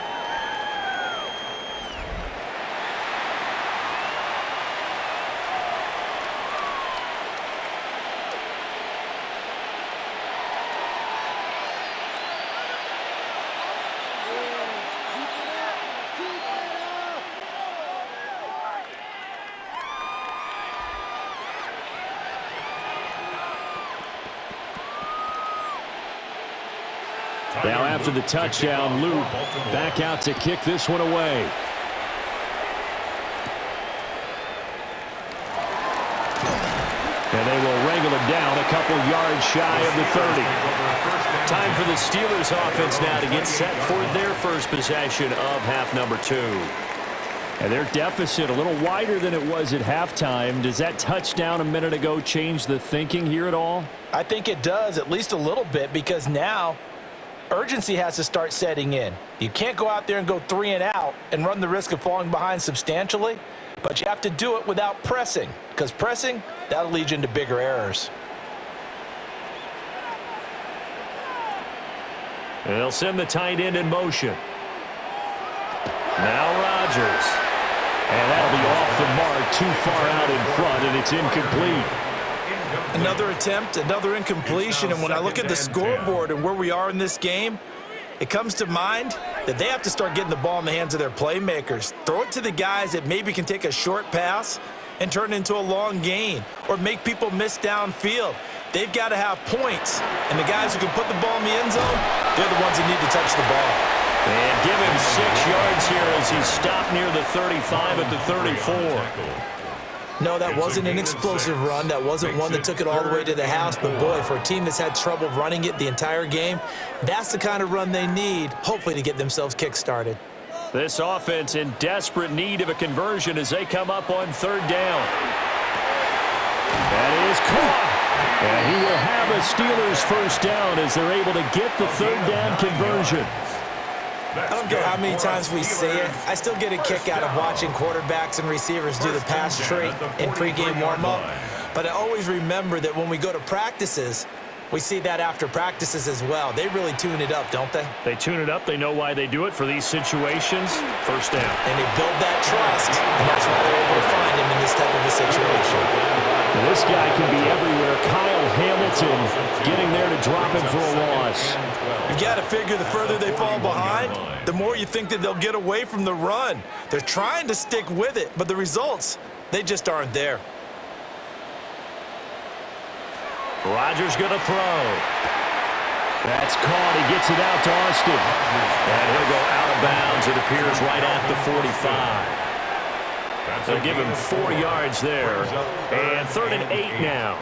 Now after the touchdown, Luke back out to kick this one away. And they will wrangle it down a couple yards shy of the 30. Time for the Steelers offense now to get set for their first possession of half number 2. And their deficit a little wider than it was at halftime. Does that touchdown a minute ago change the thinking here at all? I think it does, at least a little bit, because now urgency has to start setting in. You can't go out there and go 3 and out and run the risk of falling behind substantially, but you have to do it without pressing, because pressing, that'll lead you into bigger errors. And they'll send the tight end in motion. Now Rodgers. And that'll be off the mark, too far out in front, and it's incomplete. Another attempt, another incompletion, and when I look at the scoreboard and where we are in this game, it comes to mind that they have to start getting the ball in the hands of their playmakers. Throw it to the guys that maybe can take a short pass and turn it into a long gain or make people miss downfield. They've got to have points, and the guys who can put the ball in the end zone, they're the ones that need to touch the ball. And give him 6 yards here as he stopped near the 35 at the 34. No, that wasn't an explosive run. That wasn't one that took it all the way to the house. But, boy, for a team that's had trouble running it the entire game, that's the kind of run they need, hopefully, to get themselves kick-started. This offense in desperate need of a conversion as they come up on 3rd down. That is caught. And he will have a Steelers first down as they're able to get the 3rd down conversion. I don't care how many times we see it. I still get a kick out of watching quarterbacks and receivers do the pass trait in pregame warm-up. But I always remember that when we go to practices, we see that after practices as well. They really tune it up, don't they? They tune it up. They know why they do it for these situations. First down. And they build that trust, and that's why they're able to find him in this type of a situation. Well, this guy can be everywhere. Kyle Hamilton getting there to drop him for a loss. You've got to figure the further they fall behind, the more you think that they'll get away from the run. They're trying to stick with it, but the results, they just aren't there. Rodgers going to throw. That's caught. He gets it out to Austin. And he'll go out of bounds, it appears, right at the 45. They'll give him 4 yards there. And 3rd and 8 now.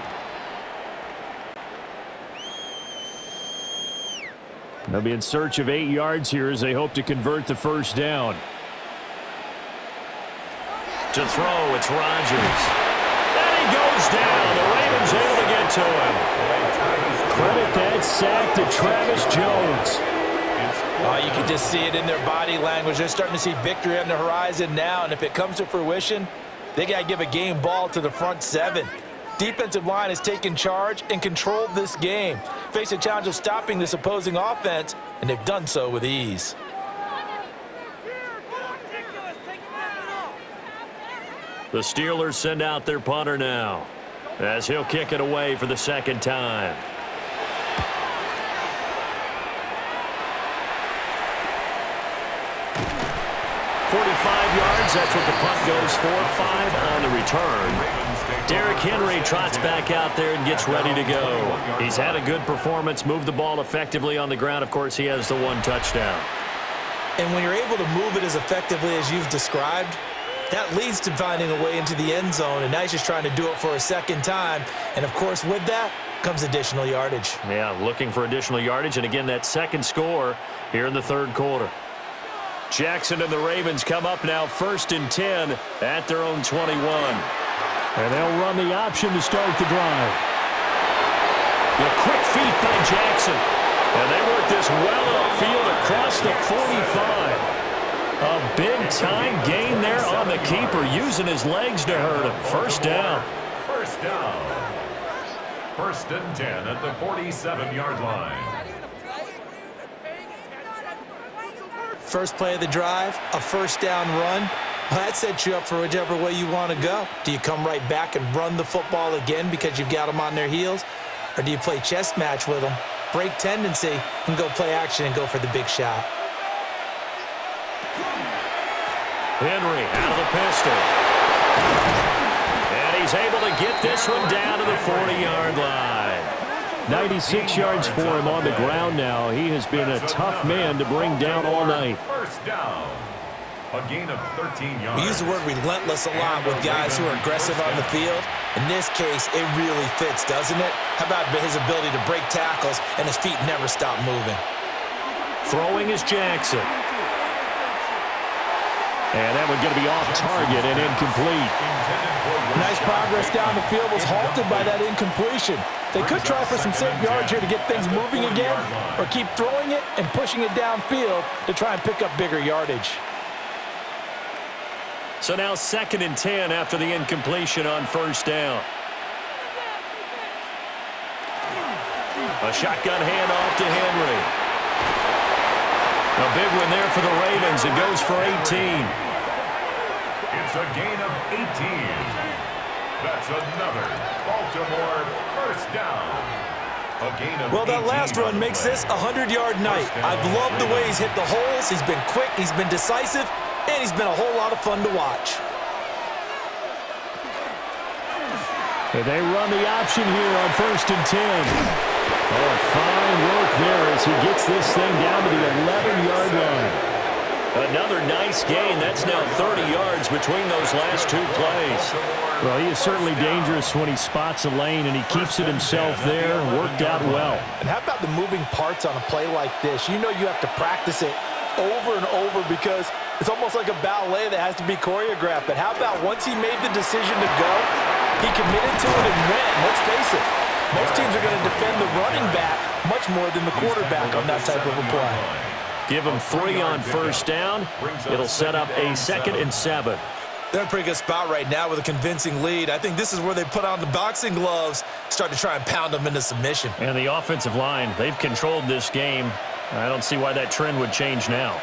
They'll be in search of 8 yards here as they hope to convert the first down. To throw, it's Rodgers. And he goes down. The Ravens able to get to him. Credit that sack to Travis Jones. Oh, you can just see it in their body language. They're starting to see victory on the horizon now, and if it comes to fruition, they got to give a game ball to the front 7. Defensive line has taken charge and controlled this game. Face a challenge of stopping this opposing offense, and they've done so with ease. The Steelers send out their punter now as he'll kick it away for the 2nd time. Yards, that's what the punt goes for. 5 on the return. Derrick Henry trots back out there and gets ready to go. He's had a good performance, moved the ball effectively on the ground. Of course, he has the 1 touchdown. And when you're able to move it as effectively as you've described, that leads to finding a way into the end zone, and now he's just trying to do it for a 2nd time. And, of course, with that comes additional yardage. Yeah, looking for additional yardage, and again, that 2nd score here in the 3rd quarter. Jackson and the Ravens come up now 1st and 10 at their own 21. And they'll run the option to start the drive. The quick feet by Jackson. And they work this well upfield across the 45. A big-time gain there on the keeper, using his legs to hurt him. First down. First down. 1st and 10 at the 47-yard line. First play of the drive, a first down run. Well, that sets you up for whichever way you want to go. Do you come right back and run the football again because you've got them on their heels? Or do you play chess match with them, break tendency, and go play action and go for the big shot? Henry out of the pistol. And he's able to get this one down to the 40-yard line. 96 yards for him on the ground now. He has been a tough man to bring down all night. First down. A gain of 13 yards. We use the word relentless a lot with guys who are aggressive on the field. In this case, it really fits, doesn't it? How about his ability to break tackles and his feet never stop moving? Throwing is Jackson. And that one's going to be off target and incomplete. Nice progress down the field was halted by that incompletion. They could try for some safe yards here to get things moving again, or keep throwing it and pushing it downfield to try and pick up bigger yardage. So now 2nd and 10 after the incompletion on first down. A shotgun handoff to Henry. A big one there for the Ravens. It goes for 18. It's a gain of 18. That's another Baltimore first down. Well, that last run makes this a 100-yard night. I've loved the way he's hit the holes. He's been quick, he's been decisive, and he's been a whole lot of fun to watch. They run the option here on 1st and 10. Oh, fine work there as he gets this thing down to the 11-yard line. Another nice gain. That's now 30 yards between those last two plays. Well, he is certainly dangerous when he spots a lane, and he keeps it himself there. Worked out well. And how about the moving parts on a play like this? You know you have to practice it over and over because it's almost like a ballet that has to be choreographed. But how about once he made the decision to go, he committed to it and went. Let's face it, most teams are going to defend the running back much more than the quarterback on that type of a play. Give him 3 on 1st down. It'll set up a 2nd and 7. They're in a pretty good spot right now with a convincing lead. I think this is where they put on the boxing gloves, start to try and pound them into submission. And the offensive line, they've controlled this game. I don't see why that trend would change now.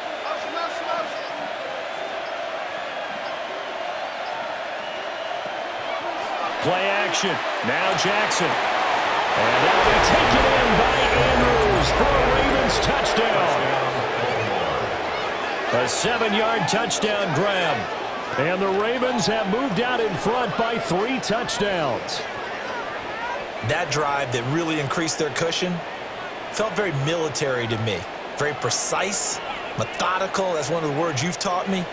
Play action. Now Jackson. And that'll be taken in by Andrews for a Ravens touchdown. A 7-yard touchdown grab. And the Ravens have moved out in front by 3 touchdowns. That drive that really increased their cushion felt very military to me. Very precise, methodical. That's one of the words you've taught me.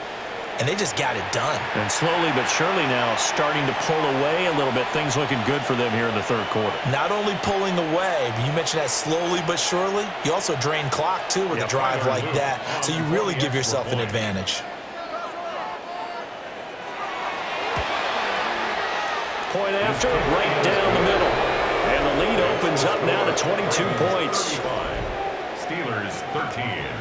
And they just got it done. And slowly but surely now starting to pull away a little bit. Things looking good for them here in the 3rd quarter. Not only pulling away, but you mentioned that slowly but surely. You also drain clock, too, with a drive like that. So you really give yourself an advantage. Point after, right down the middle. And the lead opens up now to 22 points. Steelers 13.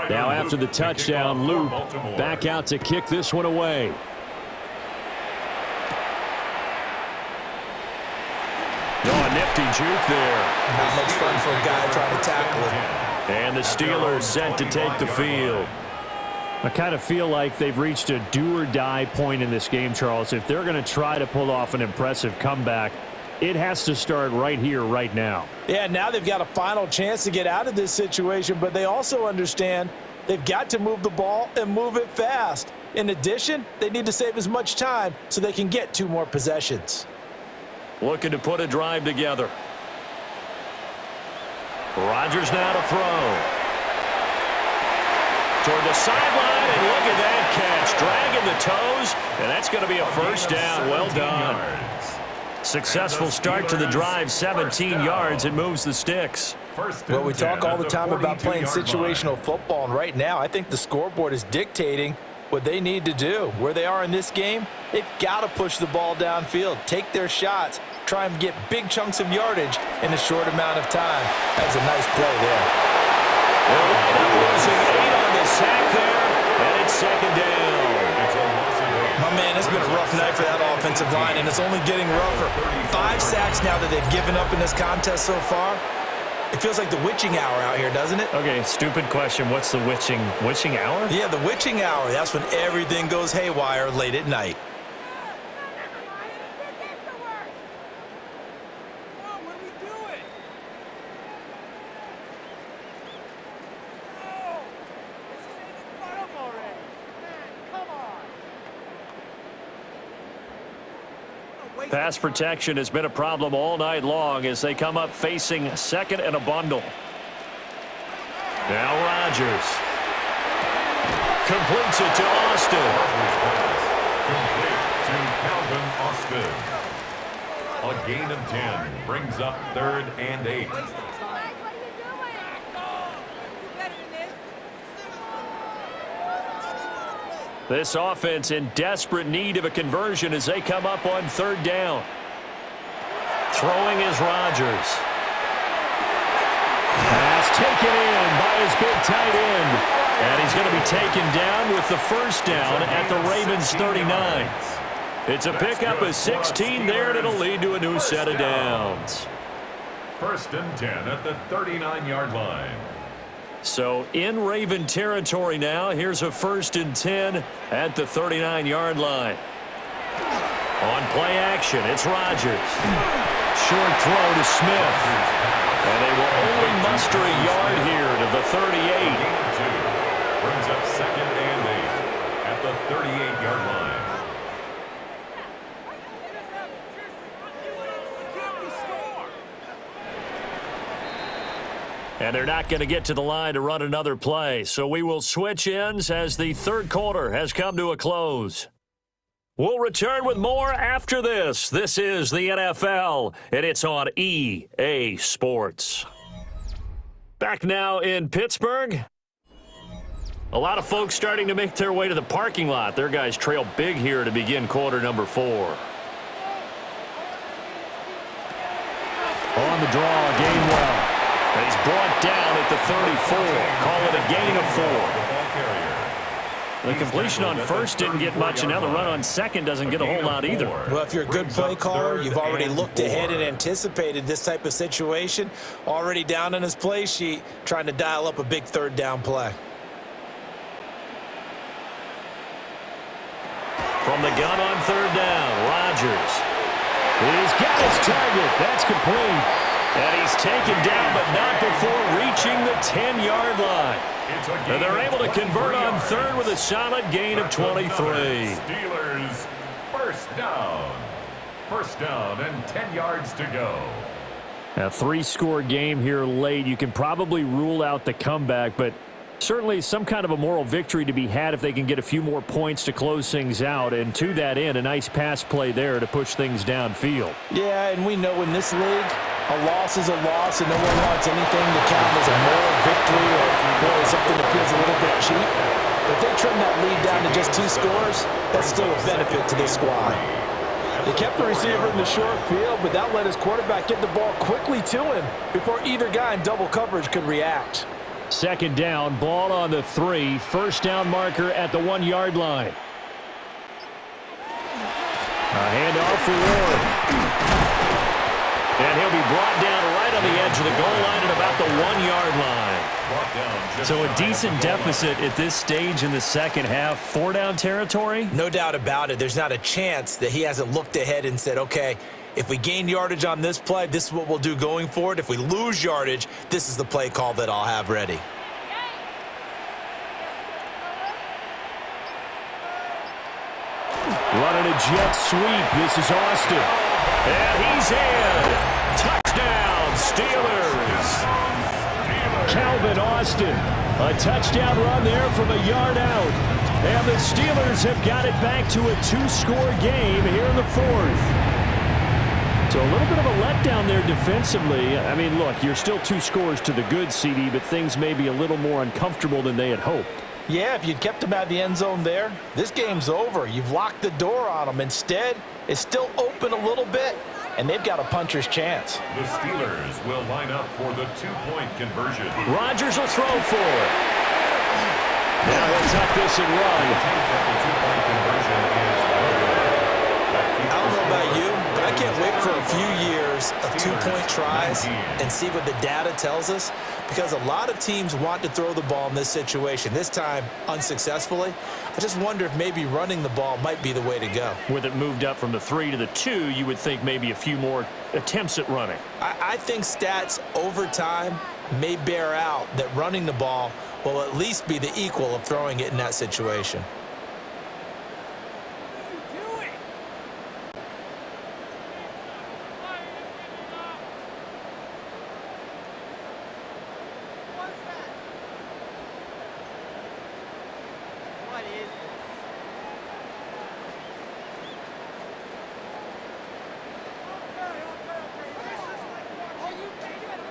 Now after the touchdown, Luke back out to kick this one away. Oh, a nifty juke there. Not much fun for a guy trying to tackle it. And the Steelers set to take the field. I kind of feel like they've reached a do-or-die point in this game, Charles. If they're going to try to pull off an impressive comeback, it has to start right here, right now. Yeah, now they've got a final chance to get out of this situation, but they also understand they've got to move the ball and move it fast. In addition, they need to save as much time so they can get 2 more possessions. Looking to put a drive together. Rodgers now to throw. Toward the sideline, and look at that catch. Dragging the toes, and that's going to be a 1st down. Well done. Successful start to the drive, 17 yards. It moves the sticks. Well, we talk all the time about playing situational football, and right now I think the scoreboard is dictating what they need to do. Where they are in this game, they've got to push the ball downfield, take their shots, try and get big chunks of yardage in a short amount of time. That was a nice play there. Losing 8 on the sack there, and it's 2nd down. My man, it's been a rough night for that offensive line, and it's only getting rougher. 5 sacks now that they've given up in this contest so far. It feels like the witching hour out here, doesn't it? Okay, stupid question. What's the witching hour? Yeah, the witching hour. That's when everything goes haywire late at night. Pass protection has been a problem all night long as they come up facing 2nd and a bundle. Now Rodgers. Completes it to Austin. Complete to Calvin Austin. A gain of 10 brings up 3rd and 8. This offense in desperate need of a conversion as they come up on 3rd down. Throwing is Rodgers. Pass taken in by his big tight end. And he's going to be taken down with the 1st down at the Ravens 39. It's a pickup of 16 there, and it'll lead to a new set of downs. 1st and 10 at the 39-yard line. So in Raven territory now. Here's a 1st and 10 at the 39-yard line. On play action, it's Rodgers. Short throw to Smith. And they will only muster a yard here to the 38. Brings up 2nd and 8 at the 38-yard line. And they're not going to get to the line to run another play. So we will switch ends as the third quarter has come to a close. We'll return with more after this. This is the NFL, and it's on EA Sports. Back now in Pittsburgh. A lot of folks starting to make their way to the parking lot. Their guys trail big here to begin quarter number 4. On the draw, Gainwell. And he's brought down at the 34. Call it a gain of 4. The completion on first didn't get much, and now the run on second doesn't get a whole lot either. Well, if you're a good play caller, you've already looked ahead and anticipated this type of situation. Already down in his play sheet, trying to dial up a big third down play. From the gun on third down, Rodgers. He's got his target. That's complete. And he's taken down, but not before reaching the 10-yard line. And they're able to convert on third with a solid gain of 23. Steelers, 1st down. 1st down and 10 yards to go. A 3-score game here late. You can probably rule out the comeback, but certainly some kind of a moral victory to be had if they can get a few more points to close things out. And to that end, a nice pass play there to push things downfield. Yeah, and we know in this league, a loss is a loss, and no one wants anything to count as a moral victory or boy, something that feels a little bit cheap. But if they trim that lead down to just 2 scores, that's still a benefit to this squad. They kept the receiver in the short field, but that let his quarterback get the ball quickly to him before either guy in double coverage could react. 2nd down, ball on the 3, 1st down marker at the 1-yard line. A handoff for Ward. And he'll be brought down right on the edge of the goal line at about the 1-yard line. So a decent deficit at this stage in the second half. 4-down territory? No doubt about it. There's not a chance that he hasn't looked ahead and said, okay, if we gain yardage on this play, this is what we'll do going forward. If we lose yardage, this is the play call that I'll have ready. Running a jet sweep. This is Austin. And he's in. Touchdown, Steelers. Calvin Austin. A touchdown run there from a yard out. And the Steelers have got it back to a 2-score game here in the 4th. So a little bit of a letdown there defensively. I mean, look, you're still 2 scores to the good, CD, but things may be a little more uncomfortable than they had hoped. Yeah, if you'd kept them out of the end zone there, this game's over. You've locked the door on them. Instead, it's still open a little bit, and they've got a puncher's chance. The Steelers will line up for the 2-point conversion. Rodgers will throw for it. Now he'll tuck this and run. I don't know about you, but I can't wait for a few years of 2-point tries and see what the data tells us, because a lot of teams want to throw the ball in this situation. This time, unsuccessfully. I just wonder if maybe running the ball might be the way to go. With it moved up from the 3 to the 2, you would think maybe a few more attempts at running. I think stats over time may bear out that running the ball will at least be the equal of throwing it in that situation.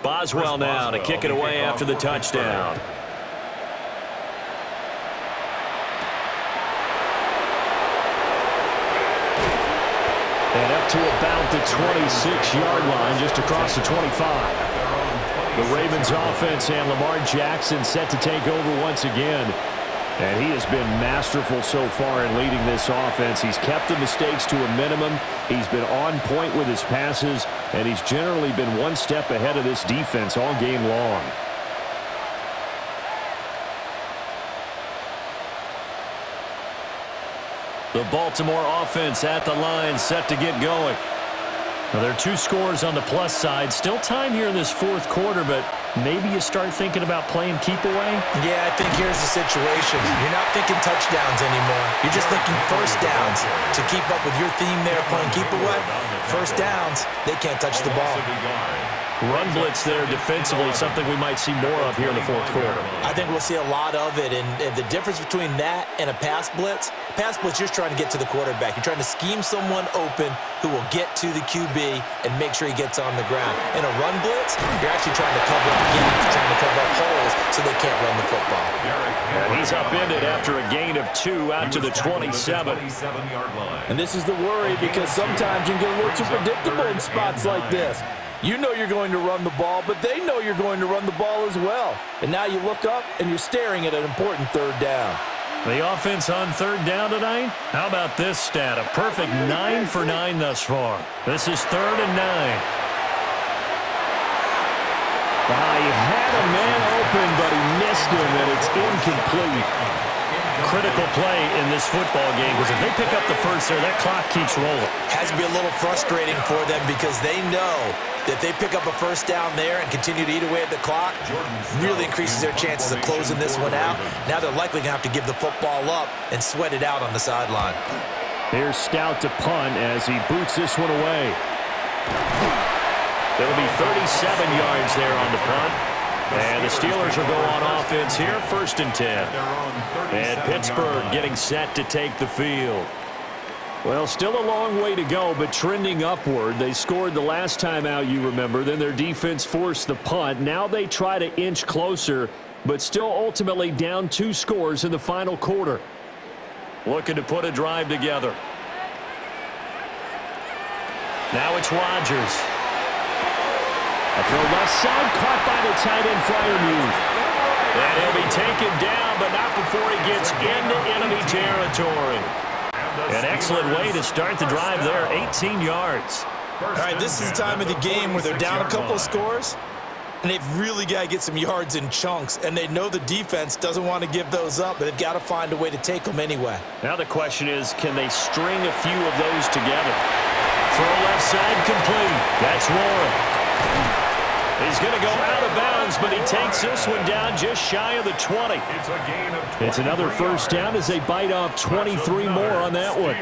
Boswell now to kick it away after the touchdown. And up to about the 26-yard line, just across the 25. The Ravens offense and Lamar Jackson set to take over once again. And he has been masterful so far in leading this offense. He's kept the mistakes to a minimum. He's been on point with his passes, and he's generally been one step ahead of this defense all game long. The Baltimore offense at the line, set to get going. Now, there are 2 scores on the plus side. Still time here in this fourth quarter, but maybe you start thinking about playing keep away? Yeah, I think here's the situation. You're not thinking touchdowns anymore. You're just thinking first downs. To keep up with your theme there, playing keep away, first downs, they can't touch the ball. Run blitz there defensively, something we might see more of here in the fourth quarter. I think we'll see a lot of it, and the difference between that and a pass blitz, you're just trying to get to the quarterback. You're trying to scheme someone open who will get to the QB and make sure he gets on the ground. In a run blitz, you're actually trying to cover up gaps, trying to cover up holes so they can't run the football. And he's upended after a gain of 2 out to the 27. And this is the worry, because sometimes you can get a little too predictable in spots like this. You know you're going to run the ball, but they know you're going to run the ball as well. And now you look up, and you're staring at an important third down. The offense on third down tonight? How about this stat? A perfect 9 for 9 thus far. This is 3rd and 9. He had a man open, but he missed him, and it's incomplete. Critical play in this football game, because if they pick up the first there, that clock keeps rolling. Has to be a little frustrating for them, because they know that they pick up a first down there and continue to eat away at the clock, really increases their chances of closing this one out. Now they're likely going to have to give the football up and sweat it out on the sideline. Here's Stout to punt as he boots this one away. There'll be 37 yards there on the punt. And the Steelers will go on offense here, 1st and 10. And Pittsburgh getting set to take the field. Well, still a long way to go, but trending upward. They scored the last time out, you remember. Then their defense forced the punt. Now they try to inch closer, but still ultimately down 2 scores in the final quarter. Looking to put a drive together. Now it's Rodgers. From left side, caught by the tight end, Freiermuth. And he'll be taken down, but not before he gets into enemy territory. An excellent way to start the drive there, 18 yards. All right, this is the time of the game where they're down a couple of scores, and they've really got to get some yards in chunks, and they know the defense doesn't want to give those up, but they've got to find a way to take them anyway. Now the question is, can they string a few of those together? Throw left side complete. That's Warren. He's going to go out of bounds, but he takes this one down just shy of the 20. It's another first down as they bite off 23 more on that one.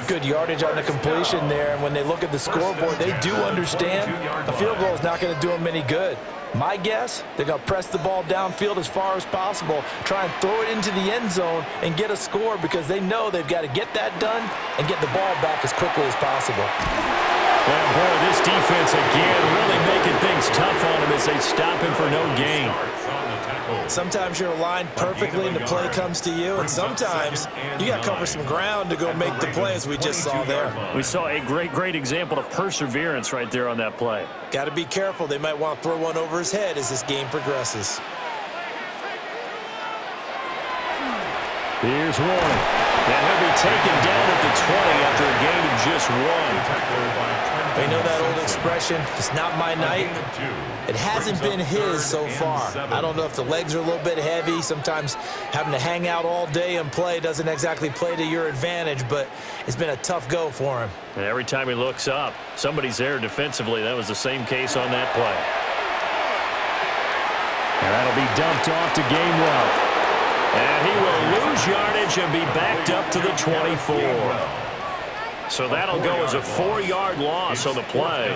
Good yardage on the completion there, and when they look at the scoreboard, they do understand a field goal is not going to do them any good. My guess, they're going to press the ball downfield as far as possible, try and throw it into the end zone and get a score, because they know they've got to get that done and get the ball back as quickly as possible. Well, boy, this defense again really making things tough on him as they stop him for no gain. Sometimes you're aligned perfectly and the play comes to you, and sometimes you got to cover some ground to go make the play, as we just saw there. We saw a great example of perseverance right there on that play. Got to be careful. They might want to throw one over his head as this game progresses. Here's Warren. And he'll be taken down at the 20 after a gain of just 1. They know that old expression, it's not my night. It hasn't been his so far. I don't know if the legs are a little bit heavy. Sometimes having to hang out all day and play doesn't exactly play to your advantage, but it's been a tough go for him. And every time he looks up, somebody's there defensively. That was the same case on that play. And that'll be dumped off to Gainwell. And he will lose yardage and be backed up to the 24. So that'll go as a 4-yard loss on the play.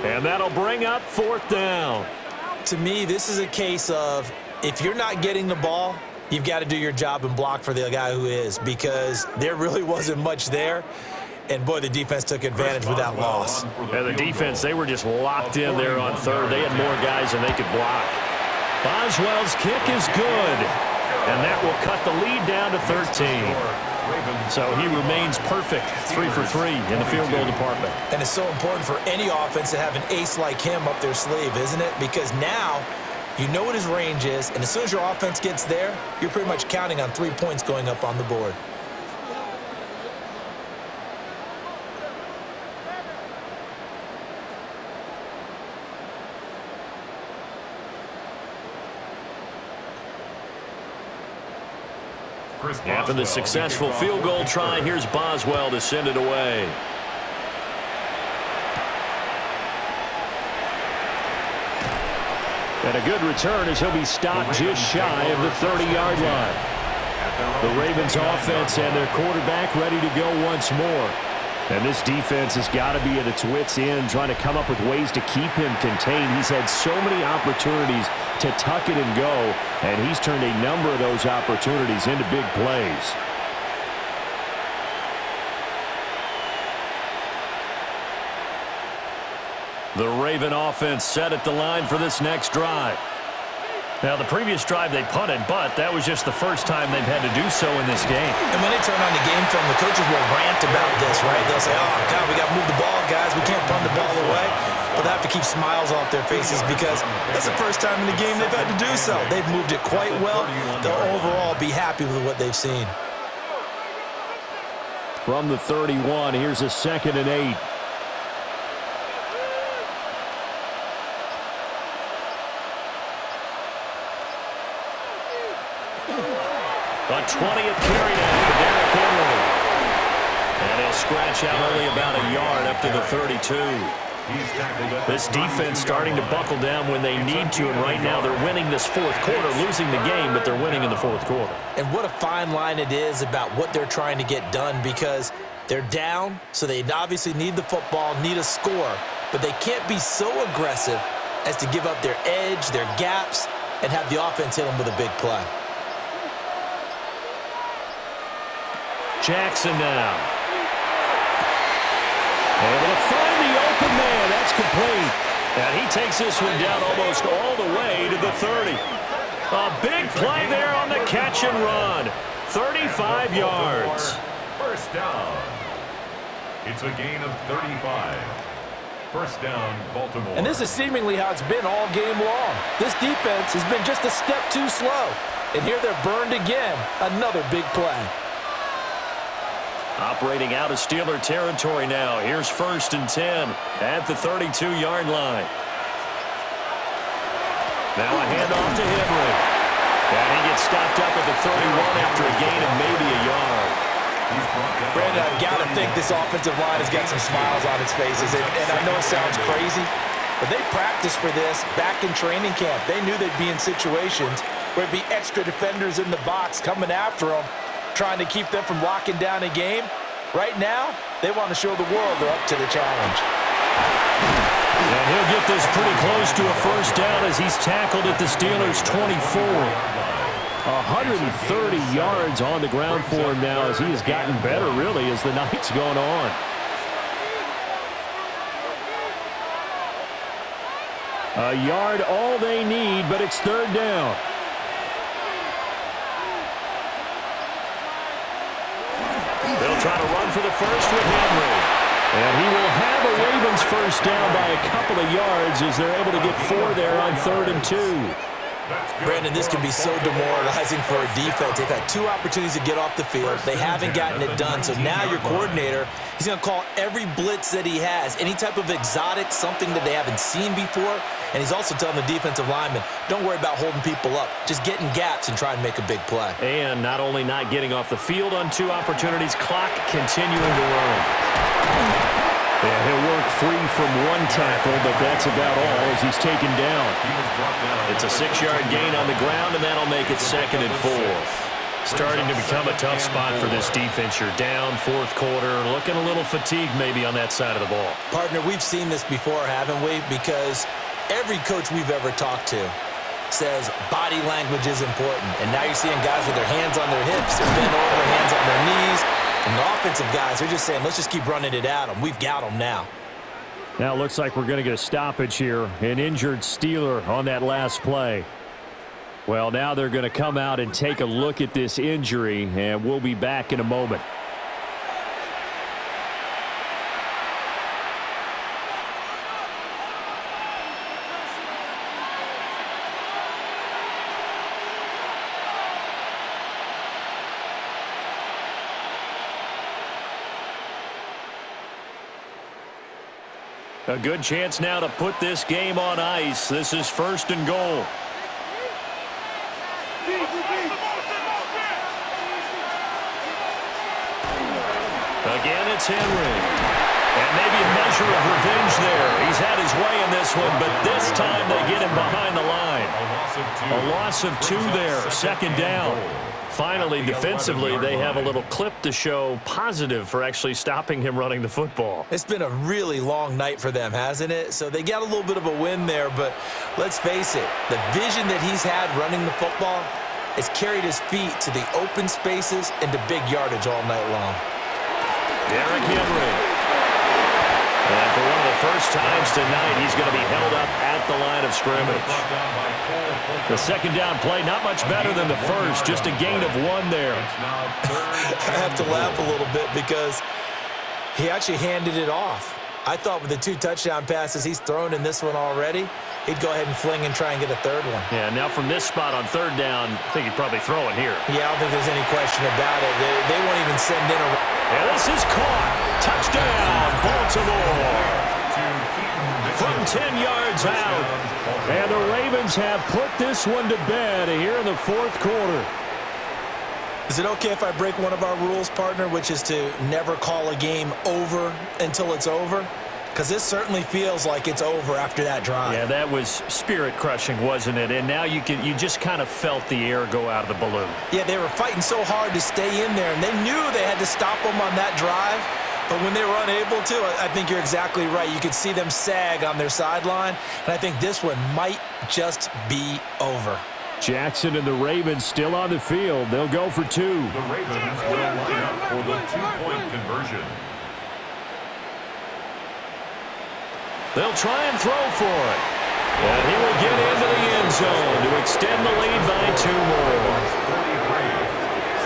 And that'll bring up 4th down. To me, this is a case of if you're not getting the ball, you've got to do your job and block for the guy who is, because there really wasn't much there. And, boy, the defense took advantage with that loss. And the defense, they were just locked in there on third. They had more guys than they could block. Boswell's kick is good. And that will cut the lead down to 13. So he remains perfect, 3 for 3 in the field goal department. And it's so important for any offense to have an ace like him up their sleeve, isn't it? Because now You know what his range is, and as soon as your offense gets there, you're pretty much counting on 3 points going up on the board. After the successful field goal try, here's Boswell to send it away. And a good return as he'll be stopped just shy of the 30-yard line. The Ravens offense and their quarterback ready to go once more. And this defense has got to be at its wits' end, trying to come up with ways to keep him contained. He's had so many opportunities to tuck it and go, and he's turned a number of those opportunities into big plays. The Raven offense set at the line for this next drive. Now, the previous drive they punted, but that was just the first time they've had to do so in this game. And when they turn on the game film, the coaches will rant about this, right? They'll say, oh, God, we got to move the ball, guys. We can't punt the ball away. But they have to keep smiles off their faces because that's the first time in the game they've had to do so. They've moved it quite well. They'll overall be happy with what they've seen. From the 31, here's a 2nd and 8. The 20th carry down for Derrick Henry. And he'll scratch out only about a yard up to the 32. This defense starting to buckle down when they need to, and right now they're winning this fourth quarter, losing the game, but they're winning in the fourth quarter. And what a fine line it is about what they're trying to get done, because they're down, so they obviously need the football, need a score, but they can't be so aggressive as to give up their edge, their gaps, and have the offense hit them with a big play. Jackson now. Able to find the open man. That's complete. And he takes this one down almost all the way to the 30. A big play there on the catch and run. 35 yards. First down. It's a gain of 35. First down, Baltimore. And this is seemingly how it's been all game long. This defense has been just a step too slow. And here they're burned again. Another big play. Operating out of Steeler territory now. Here's 1st and 10 at the 32-yard line. Now a handoff to Henry. And he gets stopped up at the 31 after a gain of maybe a yard. Brandon, I've got to think this offensive line has got some smiles on its faces. And I know it sounds crazy, but they practiced for this back in training camp. They knew they'd be in situations where it'd be extra defenders in the box coming after them, trying to keep them from locking down a game. Right now, they want to show the world they're up to the challenge. And he'll get this pretty close to a first down as he's tackled at the Steelers' 24. 130 yards on the ground for him now as he has gotten better, really, as the night's gone on. A yard all they need, but it's 3rd down. They'll try to run for the first with Henry. And he will have a Ravens first down by a couple of yards as they're able to get 4 there on 3rd and 2. Brandon, this can be so demoralizing for a defense. They've had 2 opportunities to get off the field. They haven't gotten it done. So now your coordinator, he's going to call every blitz that he has, any type of exotic, something that they haven't seen before. And he's also telling the defensive linemen, don't worry about holding people up. Just get in gaps and try and make a big play. And not only not getting off the field on 2 opportunities, clock continuing to run. Yeah, he'll work free from 1 tackle, but that's about all as he's taken down. It's a 6-yard gain on the ground, and that'll make it 2nd and 4. Starting to become a tough spot for this defense. You're down, 4th quarter, looking a little fatigued maybe on that side of the ball. Partner, we've seen this before, haven't we? Because every coach we've ever talked to says body language is important. And now you're seeing guys with their hands on their hips, they're bent over, hands on their knees. And the offensive guys, they're just saying, let's just keep running it at them. We've got them now. Now it looks like we're going to get a stoppage here. An injured Steeler on that last play. Well, now they're going to come out and take a look at this injury, and we'll be back in a moment. A good chance now to put this game on ice. This is 1st and goal. Again, it's Henry. And maybe a measure of revenge there. He's had his way in this one, but this time they get him behind the line. A loss of 2 there, 2nd down. Finally, defensively, they have a little clip to show positive for actually stopping him running the football. It's been a really long night for them, hasn't it? So they got a little bit of a win there, but let's face it, the vision that he's had running the football has carried his feet to the open spaces and to big yardage all night long. Derrick Henry. And for one of the first times tonight, he's going to be held up at the line of scrimmage. The 2nd down play, not much better than the first, just a gain of 1 there. I have to laugh a little bit because he actually handed it off. I thought with the 2 touchdown passes he's thrown in this one already, he'd go ahead and fling and try and get a 3rd one. Yeah, now from this spot on 3rd down, I think he'd probably throw it here. Yeah, I don't think there's any question about it. They won't even send in a... And this is caught. Touchdown, Baltimore. From 10 yards out. And the Ravens have put this one to bed here in the 4th quarter. Is it okay if I break one of our rules, partner, which is to never call a game over until it's over? Because this certainly feels like it's over after that drive. Yeah, that was spirit-crushing, wasn't it? And now you just kind of felt the air go out of the balloon. Yeah, they were fighting so hard to stay in there, and they knew they had to stop them on that drive. But when they were unable to, I think you're exactly right. You could see them sag on their sideline, and I think this one might just be over. Jackson and the Ravens still on the field. They'll go for 2. The Ravens will line up for the 2-point conversion. They'll try and throw for it. And he will get into the end zone to extend the lead by 2 more. 43,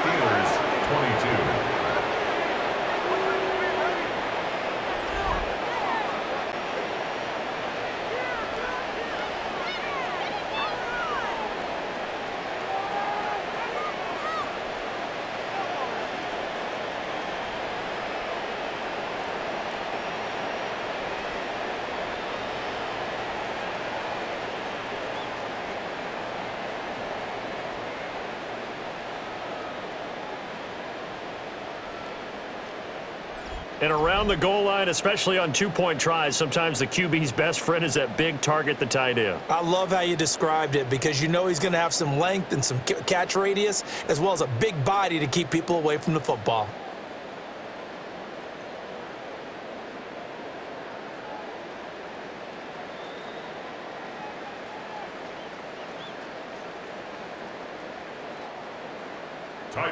Steelers 22. And around the goal line, especially on 2-point tries, sometimes the QB's best friend is that big target, the tight end. I love how you described it because you know he's going to have some length and some catch radius as well as a big body to keep people away from the football.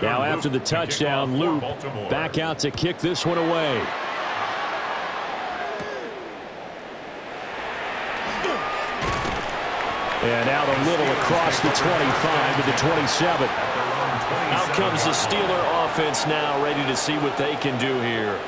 Now after the touchdown, Luke back out to kick this one away. And out a little across the 25 to the 27. Out comes the Steeler offense now, ready to see what they can do here.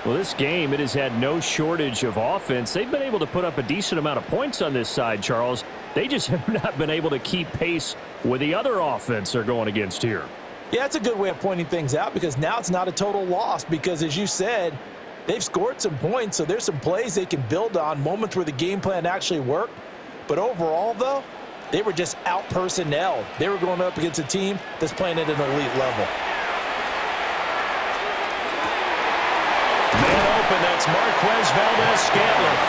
Well, this game, it has had no shortage of offense. They've been able to put up a decent amount of points on this side, Charles. They just have not been able to keep pace with the other offense they're going against here. Yeah, that's a good way of pointing things out because now it's not a total loss because, as you said, they've scored some points, so there's some plays they can build on, moments where the game plan actually worked. But overall, though, they were just out-personnelled. They were going up against a team that's playing at an elite level. Man open, that's Marquez Valdez-Scantling.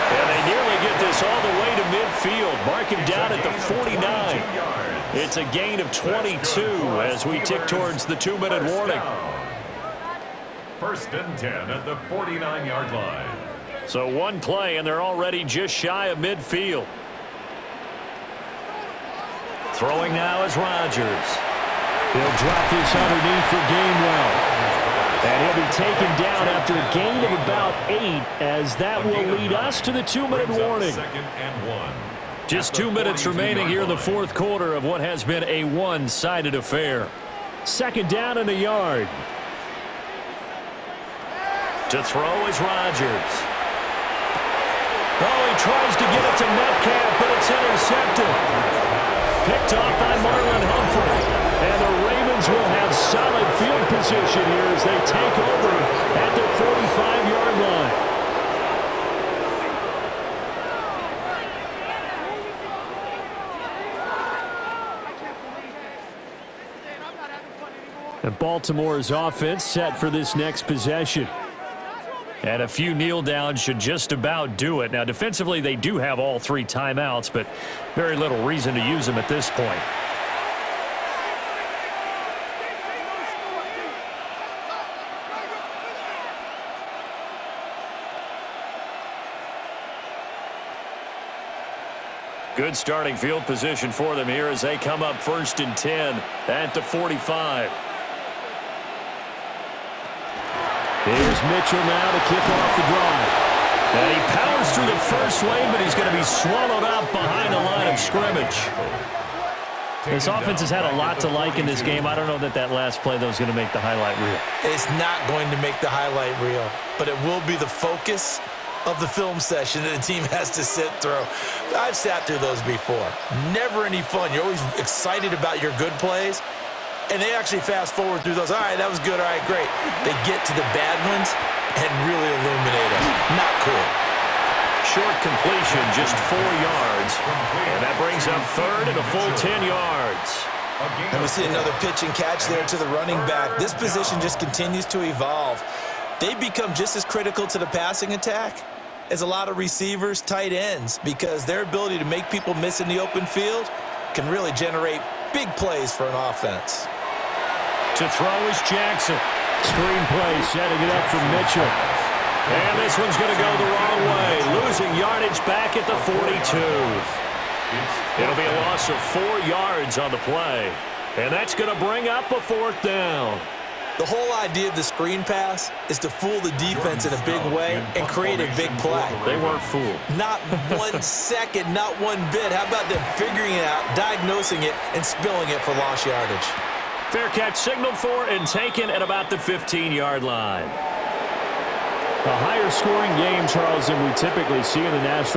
And they nearly get this all the way to midfield. Mark him down at the 49. It's a gain of 22 as we tick towards the 2-minute warning. 1st and 10 at the 49-yard line. So one play, and they're already just shy of midfield. Throwing now is Rodgers. He'll drop this underneath for Gainwell. And he'll be taken down after a gain of about 8, as that will lead us to the 2-minute warning. 2nd and 1. Just 2 minutes remaining here in the 4th quarter of what has been a one-sided affair. 2nd down and a yard. To throw is Rodgers. Oh, he tries to get it to Metcalf, but it's intercepted. Picked off by Marlon Humphrey. And the Ravens will have solid field position here as they take over at the 45-yard line. And Baltimore's offense set for this next possession. And a few kneel downs should just about do it. Now, defensively, they do have all 3 timeouts, but very little reason to use them at this point. Good starting field position for them here as they come up 1st and 10 at the 45. Here's Mitchell now to kick off the drive. And he powers through the first wave, but he's going to be swallowed up behind the line of scrimmage. This offense has had a lot to like in this game. I don't know that last play, though, is going to make the highlight reel. It's not going to make the highlight reel, but it will be the focus of the film session that the team has to sit through. I've sat through those before. Never any fun. You're always excited about your good plays, and they actually fast forward through those. All right, that was good. All right, great. They get to the bad ones and really illuminate them. Not cool. Short completion, just 4 yards. And that brings up 3rd and a full 10 yards. And we see another pitch and catch there to the running back. This position just continues to evolve. They become just as critical to the passing attack as a lot of receivers, tight ends, because their ability to make people miss in the open field can really generate big plays for an offense. To throw is Jackson. Screen play setting it up for Mitchell. And this one's going to go the wrong way, losing yardage back at the 42. It'll be a loss of 4 yards on the play. And that's going to bring up a 4th down. The whole idea of the screen pass is to fool the defense in a big way and create a big play. They weren't fooled. Not 1 second, not 1 bit. How about them figuring it out, diagnosing it, and spilling it for lost yardage? Fair catch signaled for and taken at about the 15-yard line. A higher scoring game, Charles, than we typically see in the National